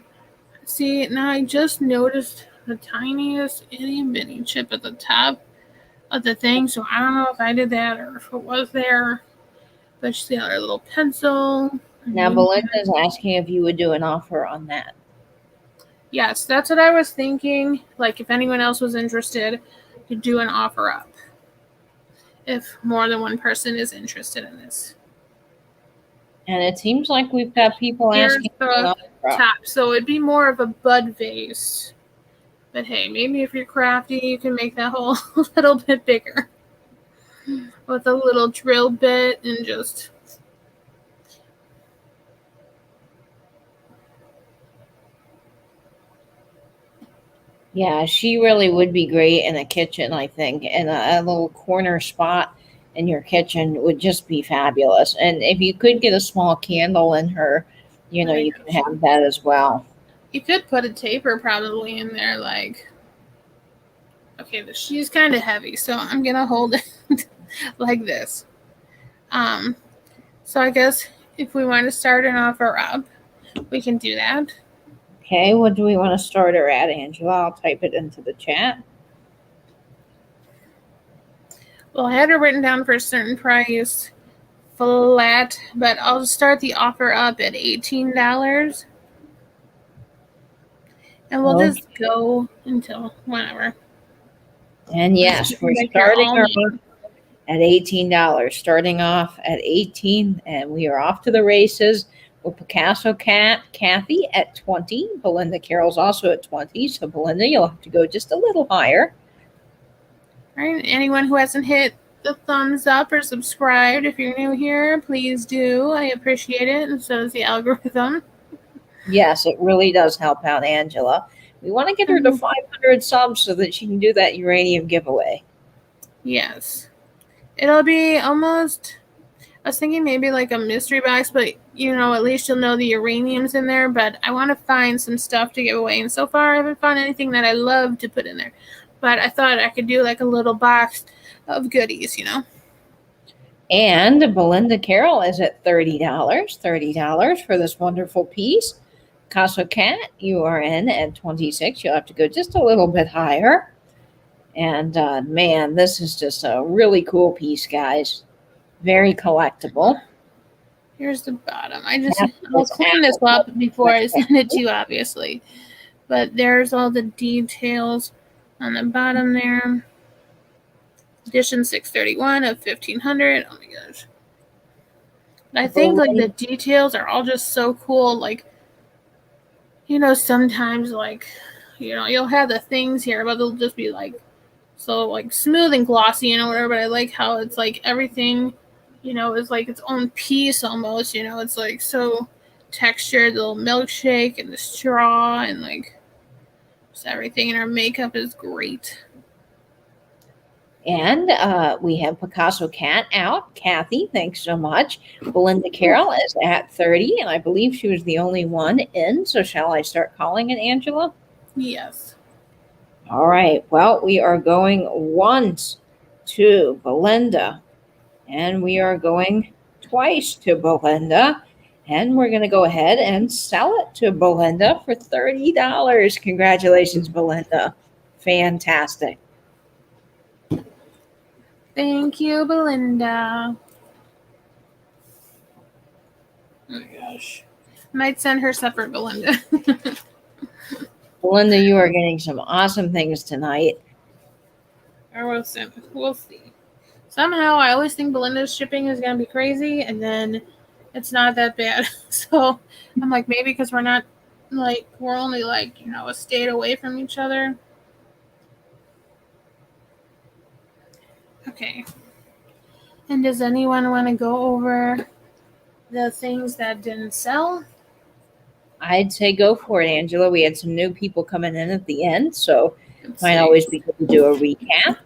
[SPEAKER 1] see, now I just noticed the tiniest itty bitty chip at the top of the thing, so I don't know if I did that or if it was there. But she's got her little pencil.
[SPEAKER 2] Now, Belinda's asking if you would do an offer on that.
[SPEAKER 1] Yes, that's what I was thinking. Like, if anyone else was interested, to do an offer up. If more than one person is interested in this.
[SPEAKER 2] And it seems like we've got people
[SPEAKER 1] Here's
[SPEAKER 2] asking for an
[SPEAKER 1] the
[SPEAKER 2] offer up.
[SPEAKER 1] top. So it'd be more of a bud vase. But hey, maybe if you're crafty, you can make that hole a little bit bigger. With a little drill bit and just...
[SPEAKER 2] Yeah, she really would be great in a kitchen, I think. And a little corner spot in your kitchen would just be fabulous. And if you could get a small candle in her, you know, you can have that as well.
[SPEAKER 1] You could put a taper probably in there, like... Okay, she's kind of heavy, so I'm going to hold it like this. So I guess if we want to start an offer up, we can do that.
[SPEAKER 2] Okay, what do we want to start her at, Angela? I'll type it into the chat.
[SPEAKER 1] Well, I had her written down for a certain price, flat, but I'll start the offer up at $18. And we'll just go until whenever.
[SPEAKER 2] And yes, we're starting her at $18. Starting off at 18, and we are off to the races. With Picasso Kathy at 20. Belinda Carroll's also at 20. So Belinda, you'll have to go just a little higher.
[SPEAKER 1] All right. Anyone who hasn't hit the thumbs up or subscribed, if you're new here, please do. I appreciate it, and so does the algorithm.
[SPEAKER 2] Yes, it really does help out Angela. We want to get her to 500 subs so that she can do that uranium giveaway.
[SPEAKER 1] Yes. It'll be almost... I was thinking maybe like a mystery box, but you know, at least you'll know the uranium's in there. But I want to find some stuff to give away, and so far I haven't found anything that I love to put in there. But I thought I could do like a little box of goodies, you know.
[SPEAKER 2] And Belinda Carroll is at $30. $30 for this wonderful piece. Picasso Cat, you are in at 26. You'll have to go just a little bit higher. And man, this is just a really cool piece, guys. Very collectible.
[SPEAKER 1] Here's the bottom. I'll clean this up before I send it to you, obviously. But there's all the details on the bottom there. Edition 631 of 1500. Oh my gosh. I think like the details are all just so cool. Like, you know, sometimes like, you know, you'll have the things here, but they'll just be like so like smooth and glossy, you know, whatever. But I like how it's like everything, you know, is like its own piece almost, you know. It's like so textured, the little milkshake and the straw and like just everything. And her makeup is great.
[SPEAKER 2] And we have Picasso Cat out. Kathy, thanks so much. Belinda Carroll is at 30, and I believe she was the only one in. So shall I start calling it, Angela?
[SPEAKER 1] Yes.
[SPEAKER 2] All right. Well, we are going once to Belinda, and we are going twice to Belinda. And we're going to go ahead and sell it to Belinda for $30. Congratulations, Belinda. Fantastic.
[SPEAKER 1] Thank you, Belinda. Oh my gosh. Might send her separate Belinda.
[SPEAKER 2] Belinda, you are getting some awesome things tonight.
[SPEAKER 1] Or we'll see. Somehow I always think Belinda's shipping is going to be crazy, and then it's not that bad. So I'm like, maybe because we're not, like, we're only, like, you know, a state away from each other. Okay. And does anyone want to go over the things that didn't sell?
[SPEAKER 2] I'd say go for it, Angela. We had some new people coming in at the end, so
[SPEAKER 1] Let's
[SPEAKER 2] might
[SPEAKER 1] see.
[SPEAKER 2] always be good to do a recap.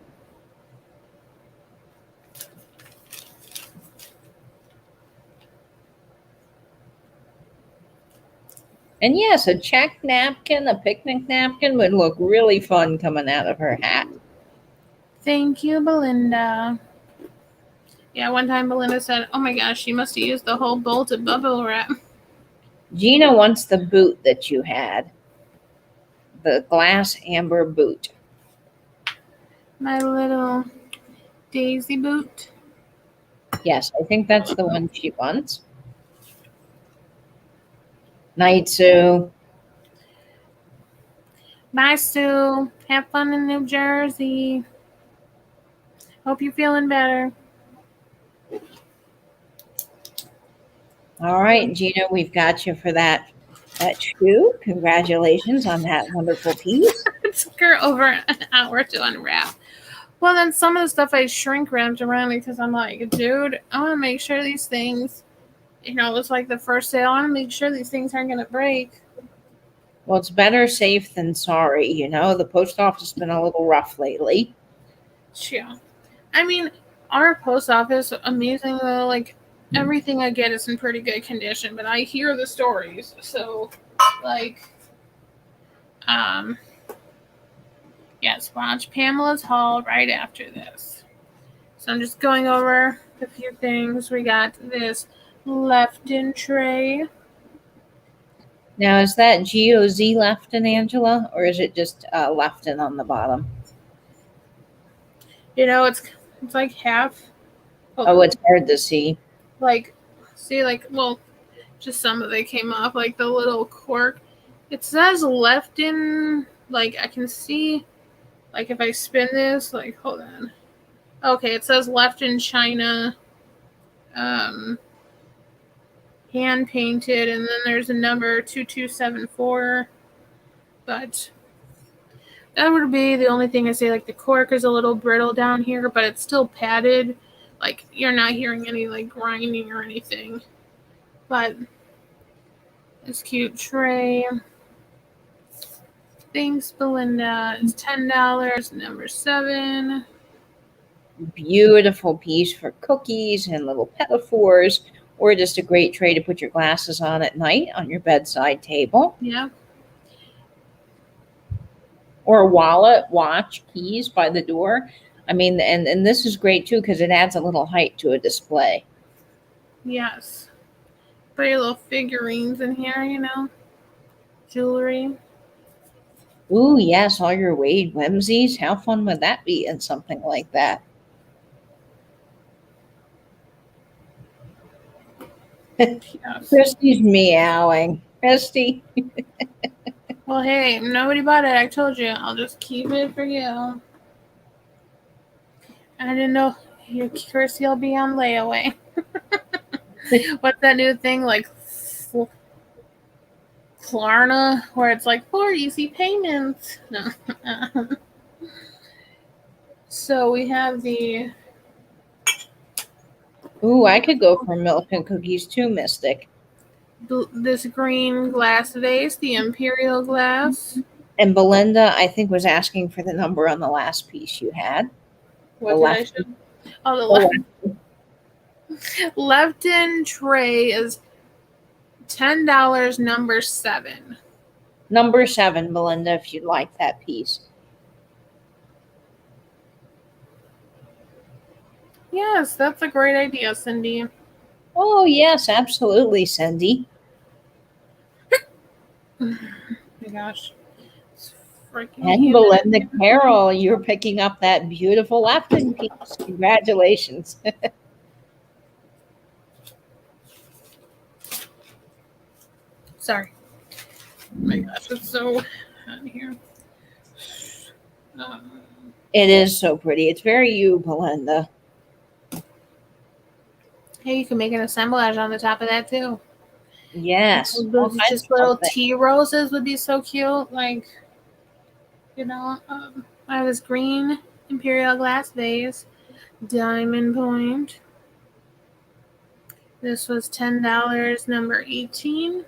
[SPEAKER 2] And yes, a check napkin, a picnic napkin would look really fun coming out of her hat.
[SPEAKER 1] Thank you, Belinda. Yeah, one time Belinda said, oh my gosh, she must have used the whole bolt of bubble wrap.
[SPEAKER 2] Gina wants the boot that you had, the glass amber boot.
[SPEAKER 1] My little daisy boot.
[SPEAKER 2] Yes, I think that's the one she wants. Night, Sue.
[SPEAKER 1] Bye, Sue. Have fun in New Jersey. Hope you're feeling better.
[SPEAKER 2] All right, Gina, we've got you for that shoe. Congratulations on that wonderful piece.
[SPEAKER 1] It took her over an hour to unwrap. Well, then some of the stuff I shrink wrapped around because I'm like, dude, I want to make sure these things, you know, it's like the first sale. I want to make sure these things aren't going to break.
[SPEAKER 2] Well, it's better safe than sorry. You know, the post office has been a little rough lately.
[SPEAKER 1] Yeah. I mean, our post office, amazing though, like, everything I get is in pretty good condition, but I hear the stories. So, like, yes, watch Pamela's haul right after this. So I'm just going over a few things. We got this Lefton tray.
[SPEAKER 2] Now, is that GOZ Lefton, Angela, or is it just Lefton on the bottom?
[SPEAKER 1] You know, it's like half.
[SPEAKER 2] Oh, it's hard to see.
[SPEAKER 1] Like, see, like, well, just some of it came off, like the little cork. It says Lefton, like, I can see, like, if I spin this, like, hold on. Okay, it says Lefton China, hand painted, and then there's a number 2274. But that would be the only thing I say. Like, the cork is a little brittle down here, but it's still padded. Like, you're not hearing any, like, grinding or anything. But this cute tray. Thanks, Belinda. It's $10. Number 7.
[SPEAKER 2] Beautiful piece for cookies and little pedophores, or just a great tray to put your glasses on at night on your bedside table.
[SPEAKER 1] Yeah.
[SPEAKER 2] Or a wallet, watch, keys by the door. I mean, and this is great too because it adds a little height to a display.
[SPEAKER 1] Yes. Put your little figurines in here, you know. Jewelry.
[SPEAKER 2] Ooh, yes, all your Wade whimsies. How fun would that be in something like that?
[SPEAKER 1] Yes.
[SPEAKER 2] Christy's meowing. Christy.
[SPEAKER 1] Well, hey, nobody bought it. I told you. I'll just keep it for you. I didn't know your Kirsty will be on layaway. What's that new thing, like Klarna, where it's like 4 easy payments? No. So we have the...
[SPEAKER 2] Ooh, I could go for milk and cookies too, Mystic.
[SPEAKER 1] This green glass vase, the imperial glass.
[SPEAKER 2] And Belinda, I think, was asking for the number on the last piece you had.
[SPEAKER 1] What did I show? Oh, the left in tray is $10, number 7.
[SPEAKER 2] Number 7, Melinda, if you'd like that piece.
[SPEAKER 1] Yes, that's a great idea, Cindy.
[SPEAKER 2] Oh, yes, absolutely, Cindy.
[SPEAKER 1] Oh my gosh. It's freaking
[SPEAKER 2] And Belinda Carroll, you're picking up that beautiful left-in piece. Congratulations.
[SPEAKER 1] Sorry. Oh my gosh, it's so hot in here.
[SPEAKER 2] It is so pretty. It's very you, Belinda.
[SPEAKER 1] Hey, you can make an assemblage on the top of that too.
[SPEAKER 2] Yes.
[SPEAKER 1] Those just little tea roses would be so cute. Like, you know, I have this green imperial glass vase, diamond point. This was $10, number 18.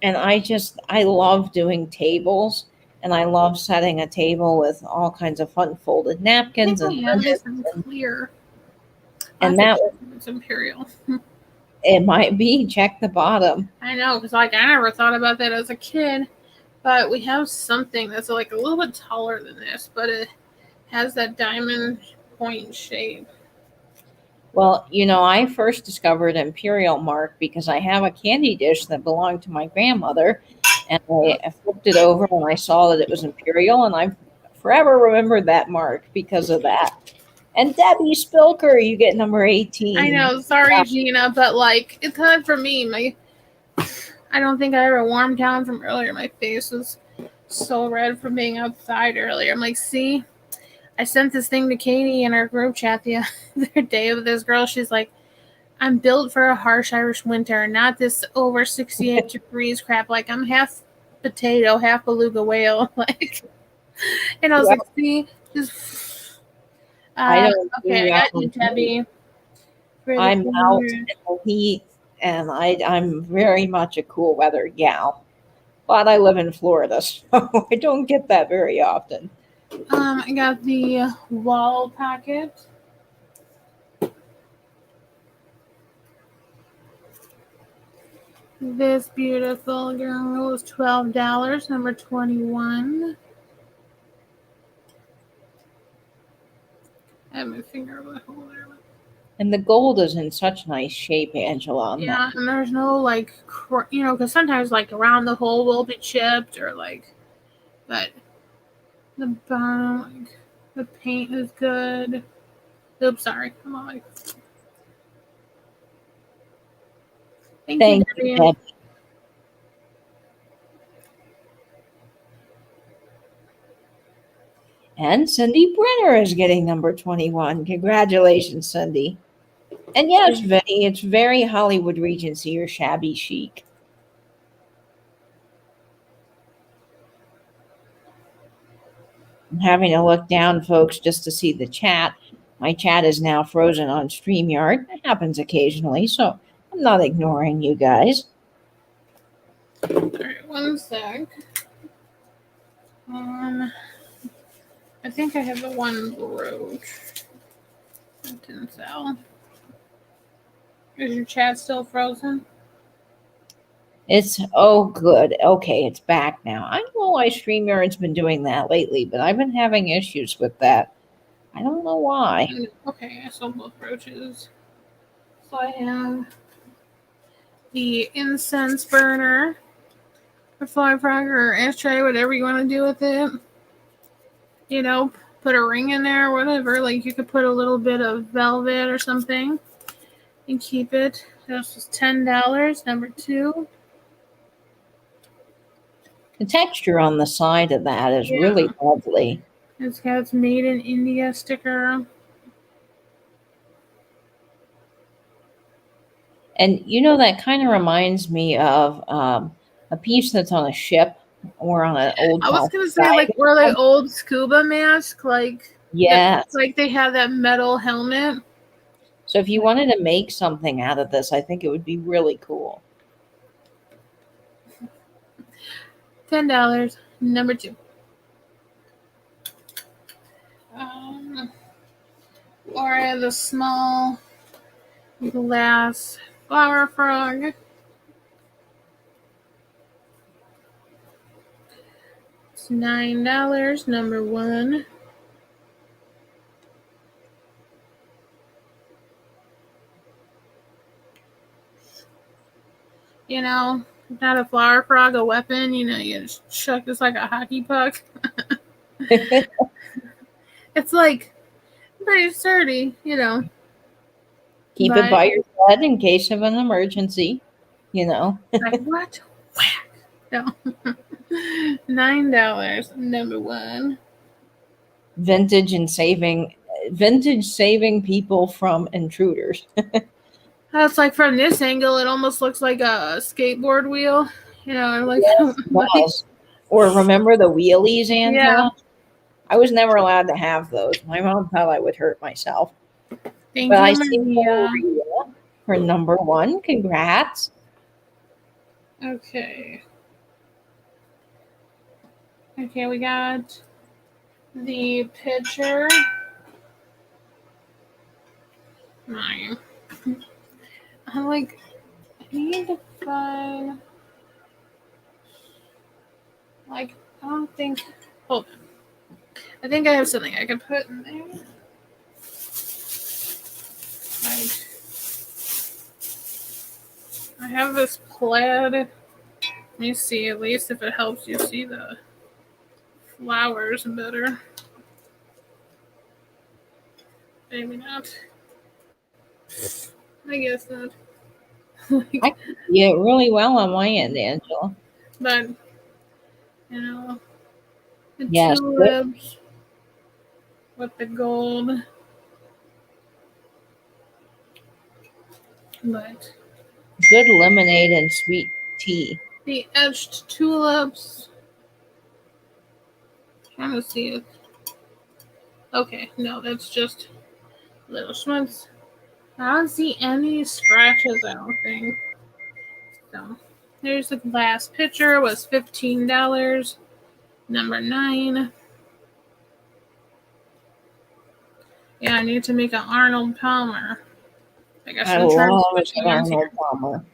[SPEAKER 2] And I love doing tables, and I love setting a table with all kinds of fun folded napkins and
[SPEAKER 1] clear.
[SPEAKER 2] And that
[SPEAKER 1] was imperial.
[SPEAKER 2] It might be. Check the bottom.
[SPEAKER 1] I know, because like I never thought about that as a kid, but we have something that's like a little bit taller than this, but it has that diamond point shape.
[SPEAKER 2] Well, you know, I first discovered Imperial Mark because I have a candy dish that belonged to my grandmother, and I flipped it over and I saw that it was Imperial, and I've forever remembered that mark because of that. And Debbie Spilker, you get number 18.
[SPEAKER 1] I know, sorry, Gina, but like it's hard for me. I don't think I ever warmed down from earlier. My face was so red from being outside earlier. I'm like, see, I sent this thing to Katie in our group chat the other day with this girl. She's like, I'm built for a harsh Irish winter, not this over 68 degrees crap. Like, I'm half potato, half beluga whale. Like, and I was like, see, just. I got you, Debbie.
[SPEAKER 2] I'm out in the heat, and I'm very much a cool weather gal. But I live in Florida, so I don't get that very often.
[SPEAKER 1] I got the wall packet. This beautiful girl was $12, number 21. I have my finger over the hole there.
[SPEAKER 2] And the gold is in such nice shape, Angela.
[SPEAKER 1] Yeah, and there's no like, because sometimes like around the hole will be chipped or like, but the bottom, like, the paint is good. Oops, sorry. I'm all like, thank you, Debbie.
[SPEAKER 2] And Cindy Brenner is getting number 21. Congratulations, Cindy. And yes, Vinny, it's very Hollywood Regency or shabby chic. I'm having to look down, folks, just to see the chat. My chat is now frozen on StreamYard. It happens occasionally, so I'm not ignoring you guys.
[SPEAKER 1] All right, one sec. I think I have the one brooch. That didn't sell. Is your chat still frozen?
[SPEAKER 2] It's, oh, good. Okay, it's back now. I don't know why StreamYard's been doing that lately, but I've been having issues with that. I don't know why.
[SPEAKER 1] Okay, I sold both brooches. So I have the Incense Burner, or fly frog, or ashtray, whatever you want to do with it. You know, put a ring in there, whatever. Like you could put a little bit of velvet or something and keep it. This was $10, number 2.
[SPEAKER 2] The texture on the side of that is really lovely.
[SPEAKER 1] It's got its Made in India sticker.
[SPEAKER 2] And you know, that kind of reminds me of a piece that's on a ship or on an old.
[SPEAKER 1] I was gonna say like or like old scuba mask, like like they have that metal helmet.
[SPEAKER 2] So if you wanted to make something out of this, I think it would be really cool.
[SPEAKER 1] $10. Number 2. Or the small glass flower frog. It's $9. Number 1. You know, not a flower frog, a weapon. You know, you just chuck this like a hockey puck. It's like pretty sturdy, you know.
[SPEAKER 2] Keep it by your head in case of an emergency, you know.
[SPEAKER 1] Like what? Whack. No. $9. Number 1.
[SPEAKER 2] Vintage saving people from intruders.
[SPEAKER 1] It's like from this angle, it almost looks like a skateboard wheel. You know, like,
[SPEAKER 2] Yes, yes. Or remember the wheelies, Angela? Yeah. I was never allowed to have those. My mom thought I would hurt myself.
[SPEAKER 1] Thank you,
[SPEAKER 2] I
[SPEAKER 1] see
[SPEAKER 2] Maria for number 1. Congrats.
[SPEAKER 1] Okay. Okay, we got the pitcher. 9. I need to find, I don't think, hold on. I think I have something I can put in there. I have this plaid. Let me see, at least if it helps you see the flowers better. Maybe not. I guess not.
[SPEAKER 2] I can see it really well on my end, Angela.
[SPEAKER 1] But, you know, the
[SPEAKER 2] yes,
[SPEAKER 1] tulips with the gold. But
[SPEAKER 2] good lemonade and sweet tea.
[SPEAKER 1] The etched tulips. Trying to see it. Okay, no, that's just little schmutz. I don't see any scratches, I don't think. So, there's the glass pitcher. Was $15. Number 9. Yeah, I need to make an Arnold Palmer. I guess
[SPEAKER 2] I love an Arnold Palmer.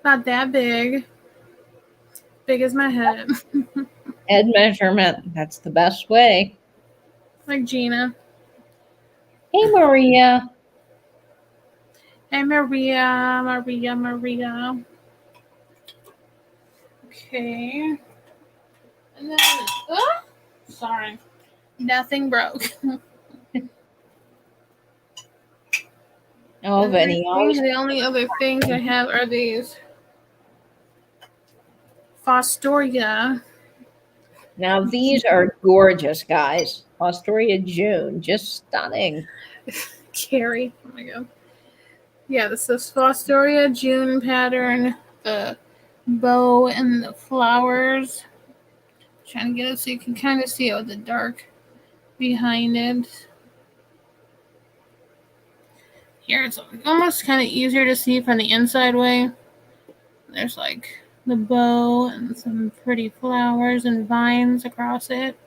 [SPEAKER 1] Not that big. Big as my head.
[SPEAKER 2] Head measurement. That's the best way.
[SPEAKER 1] Like Gina.
[SPEAKER 2] Hey, Maria.
[SPEAKER 1] Hey, Maria. Maria. Okay. And then, sorry. Nothing broke.
[SPEAKER 2] Oh, Vinny.
[SPEAKER 1] The only other things I have are these Fostoria.
[SPEAKER 2] Now, these are gorgeous, guys. Fostoria June. Just stunning.
[SPEAKER 1] Carrie. Oh, my God. Yeah, this is Fostoria June pattern. The bow and the flowers. Trying to get it so you can kind of see it with the dark behind it. Here, it's almost kind of easier to see from the inside way. There's like the bow and some pretty flowers and vines across it.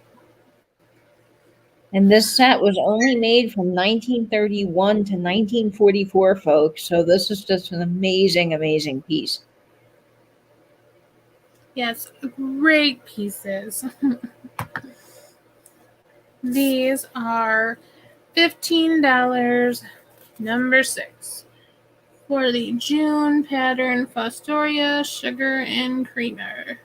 [SPEAKER 2] And this set was only made from 1931 to 1944, folks. So this is just an amazing, amazing piece.
[SPEAKER 1] Yes, great pieces. These are $15. Number 6. For the June pattern Fostoria Sugar and Creamer.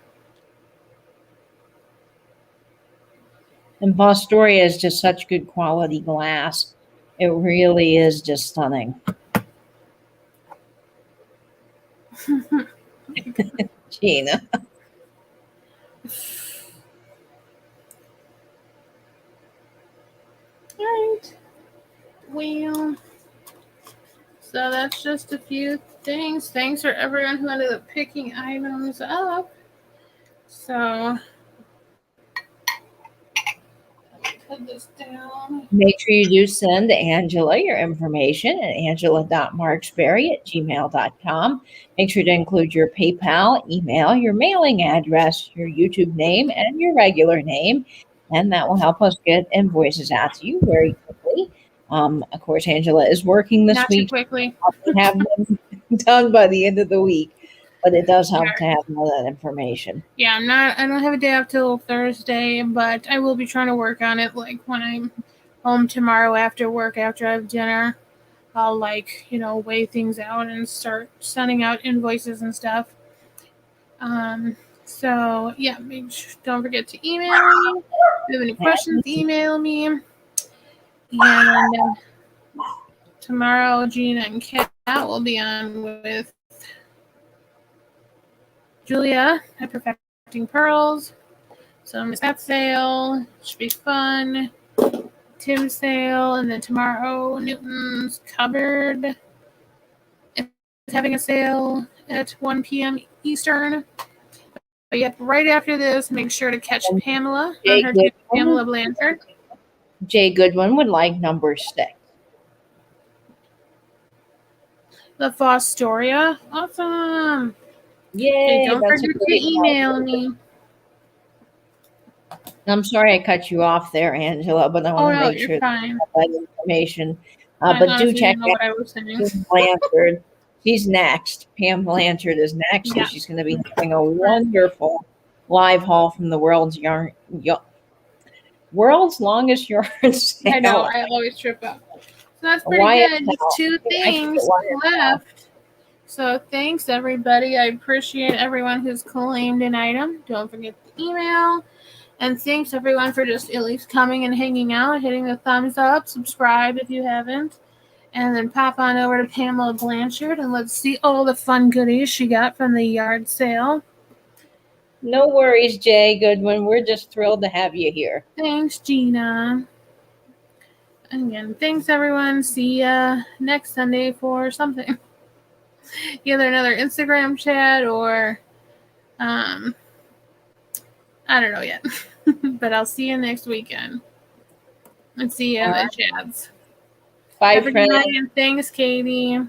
[SPEAKER 2] And Fostoria is just such good quality glass. It really is just stunning. Gina.
[SPEAKER 1] Alright. Well, so that's just a few things. Thanks for everyone who ended up picking items up. So, put write this down.
[SPEAKER 2] Make sure you do send Angela your information at angela.marksberry@gmail.com. Make sure to include your PayPal, email, your mailing address, your YouTube name, and your regular name. And that will help us get invoices out to you very quickly. Of course, Angela is working this
[SPEAKER 1] Not too
[SPEAKER 2] week.
[SPEAKER 1] quickly.
[SPEAKER 2] Probably have them done by the end of the week, but it does help to have all that information.
[SPEAKER 1] Yeah, I don't have a day off till Thursday, but I will be trying to work on it like when I'm home tomorrow after work, after I have dinner. I'll weigh things out and start sending out invoices and stuff. So yeah, don't forget to email me. If you have any questions, email me. And tomorrow, Gina and Kat will be on with Julia at Perfecting Pearls. So Miss Pat sale should be fun. Tim's sale, and then tomorrow Newton's Cupboard is having a sale at 1 p.m. Eastern. But yep, right after this, make sure to catch Pamela on her Pamela Blanchard.
[SPEAKER 2] Jay Goodwin would like number 6.
[SPEAKER 1] The Fostoria. Awesome.
[SPEAKER 2] Yay.
[SPEAKER 1] Okay, don't forget to email me.
[SPEAKER 2] I'm sorry I cut you off there, Angela, but I want to make sure
[SPEAKER 1] fine.
[SPEAKER 2] that information. But do check out
[SPEAKER 1] what I was saying.
[SPEAKER 2] Blanchard. She's next. Pam Blanchard is next.
[SPEAKER 1] Yeah.
[SPEAKER 2] So she's going to be having a wonderful live haul from the world's longest yarn sale.
[SPEAKER 1] I know. I always trip up. So that's pretty good. Just 2 things left. So thanks, everybody. I appreciate everyone who's claimed an item. Don't forget the email. And thanks, everyone, for just at least coming and hanging out, hitting the thumbs up, subscribe if you haven't, and then pop on over to Pamela Blanchard and let's see all the fun goodies she got from the yard sale.
[SPEAKER 2] No worries, Jay Goodwin. We're just thrilled to have you here.
[SPEAKER 1] Thanks, Gina. And again, thanks, everyone. See ya next Sunday for something. Either another Instagram chat or, I don't know yet. But I'll see you next weekend. And see you at Chad's.
[SPEAKER 2] Bye,
[SPEAKER 1] Have a good
[SPEAKER 2] friends.
[SPEAKER 1] night, and thanks, Katie.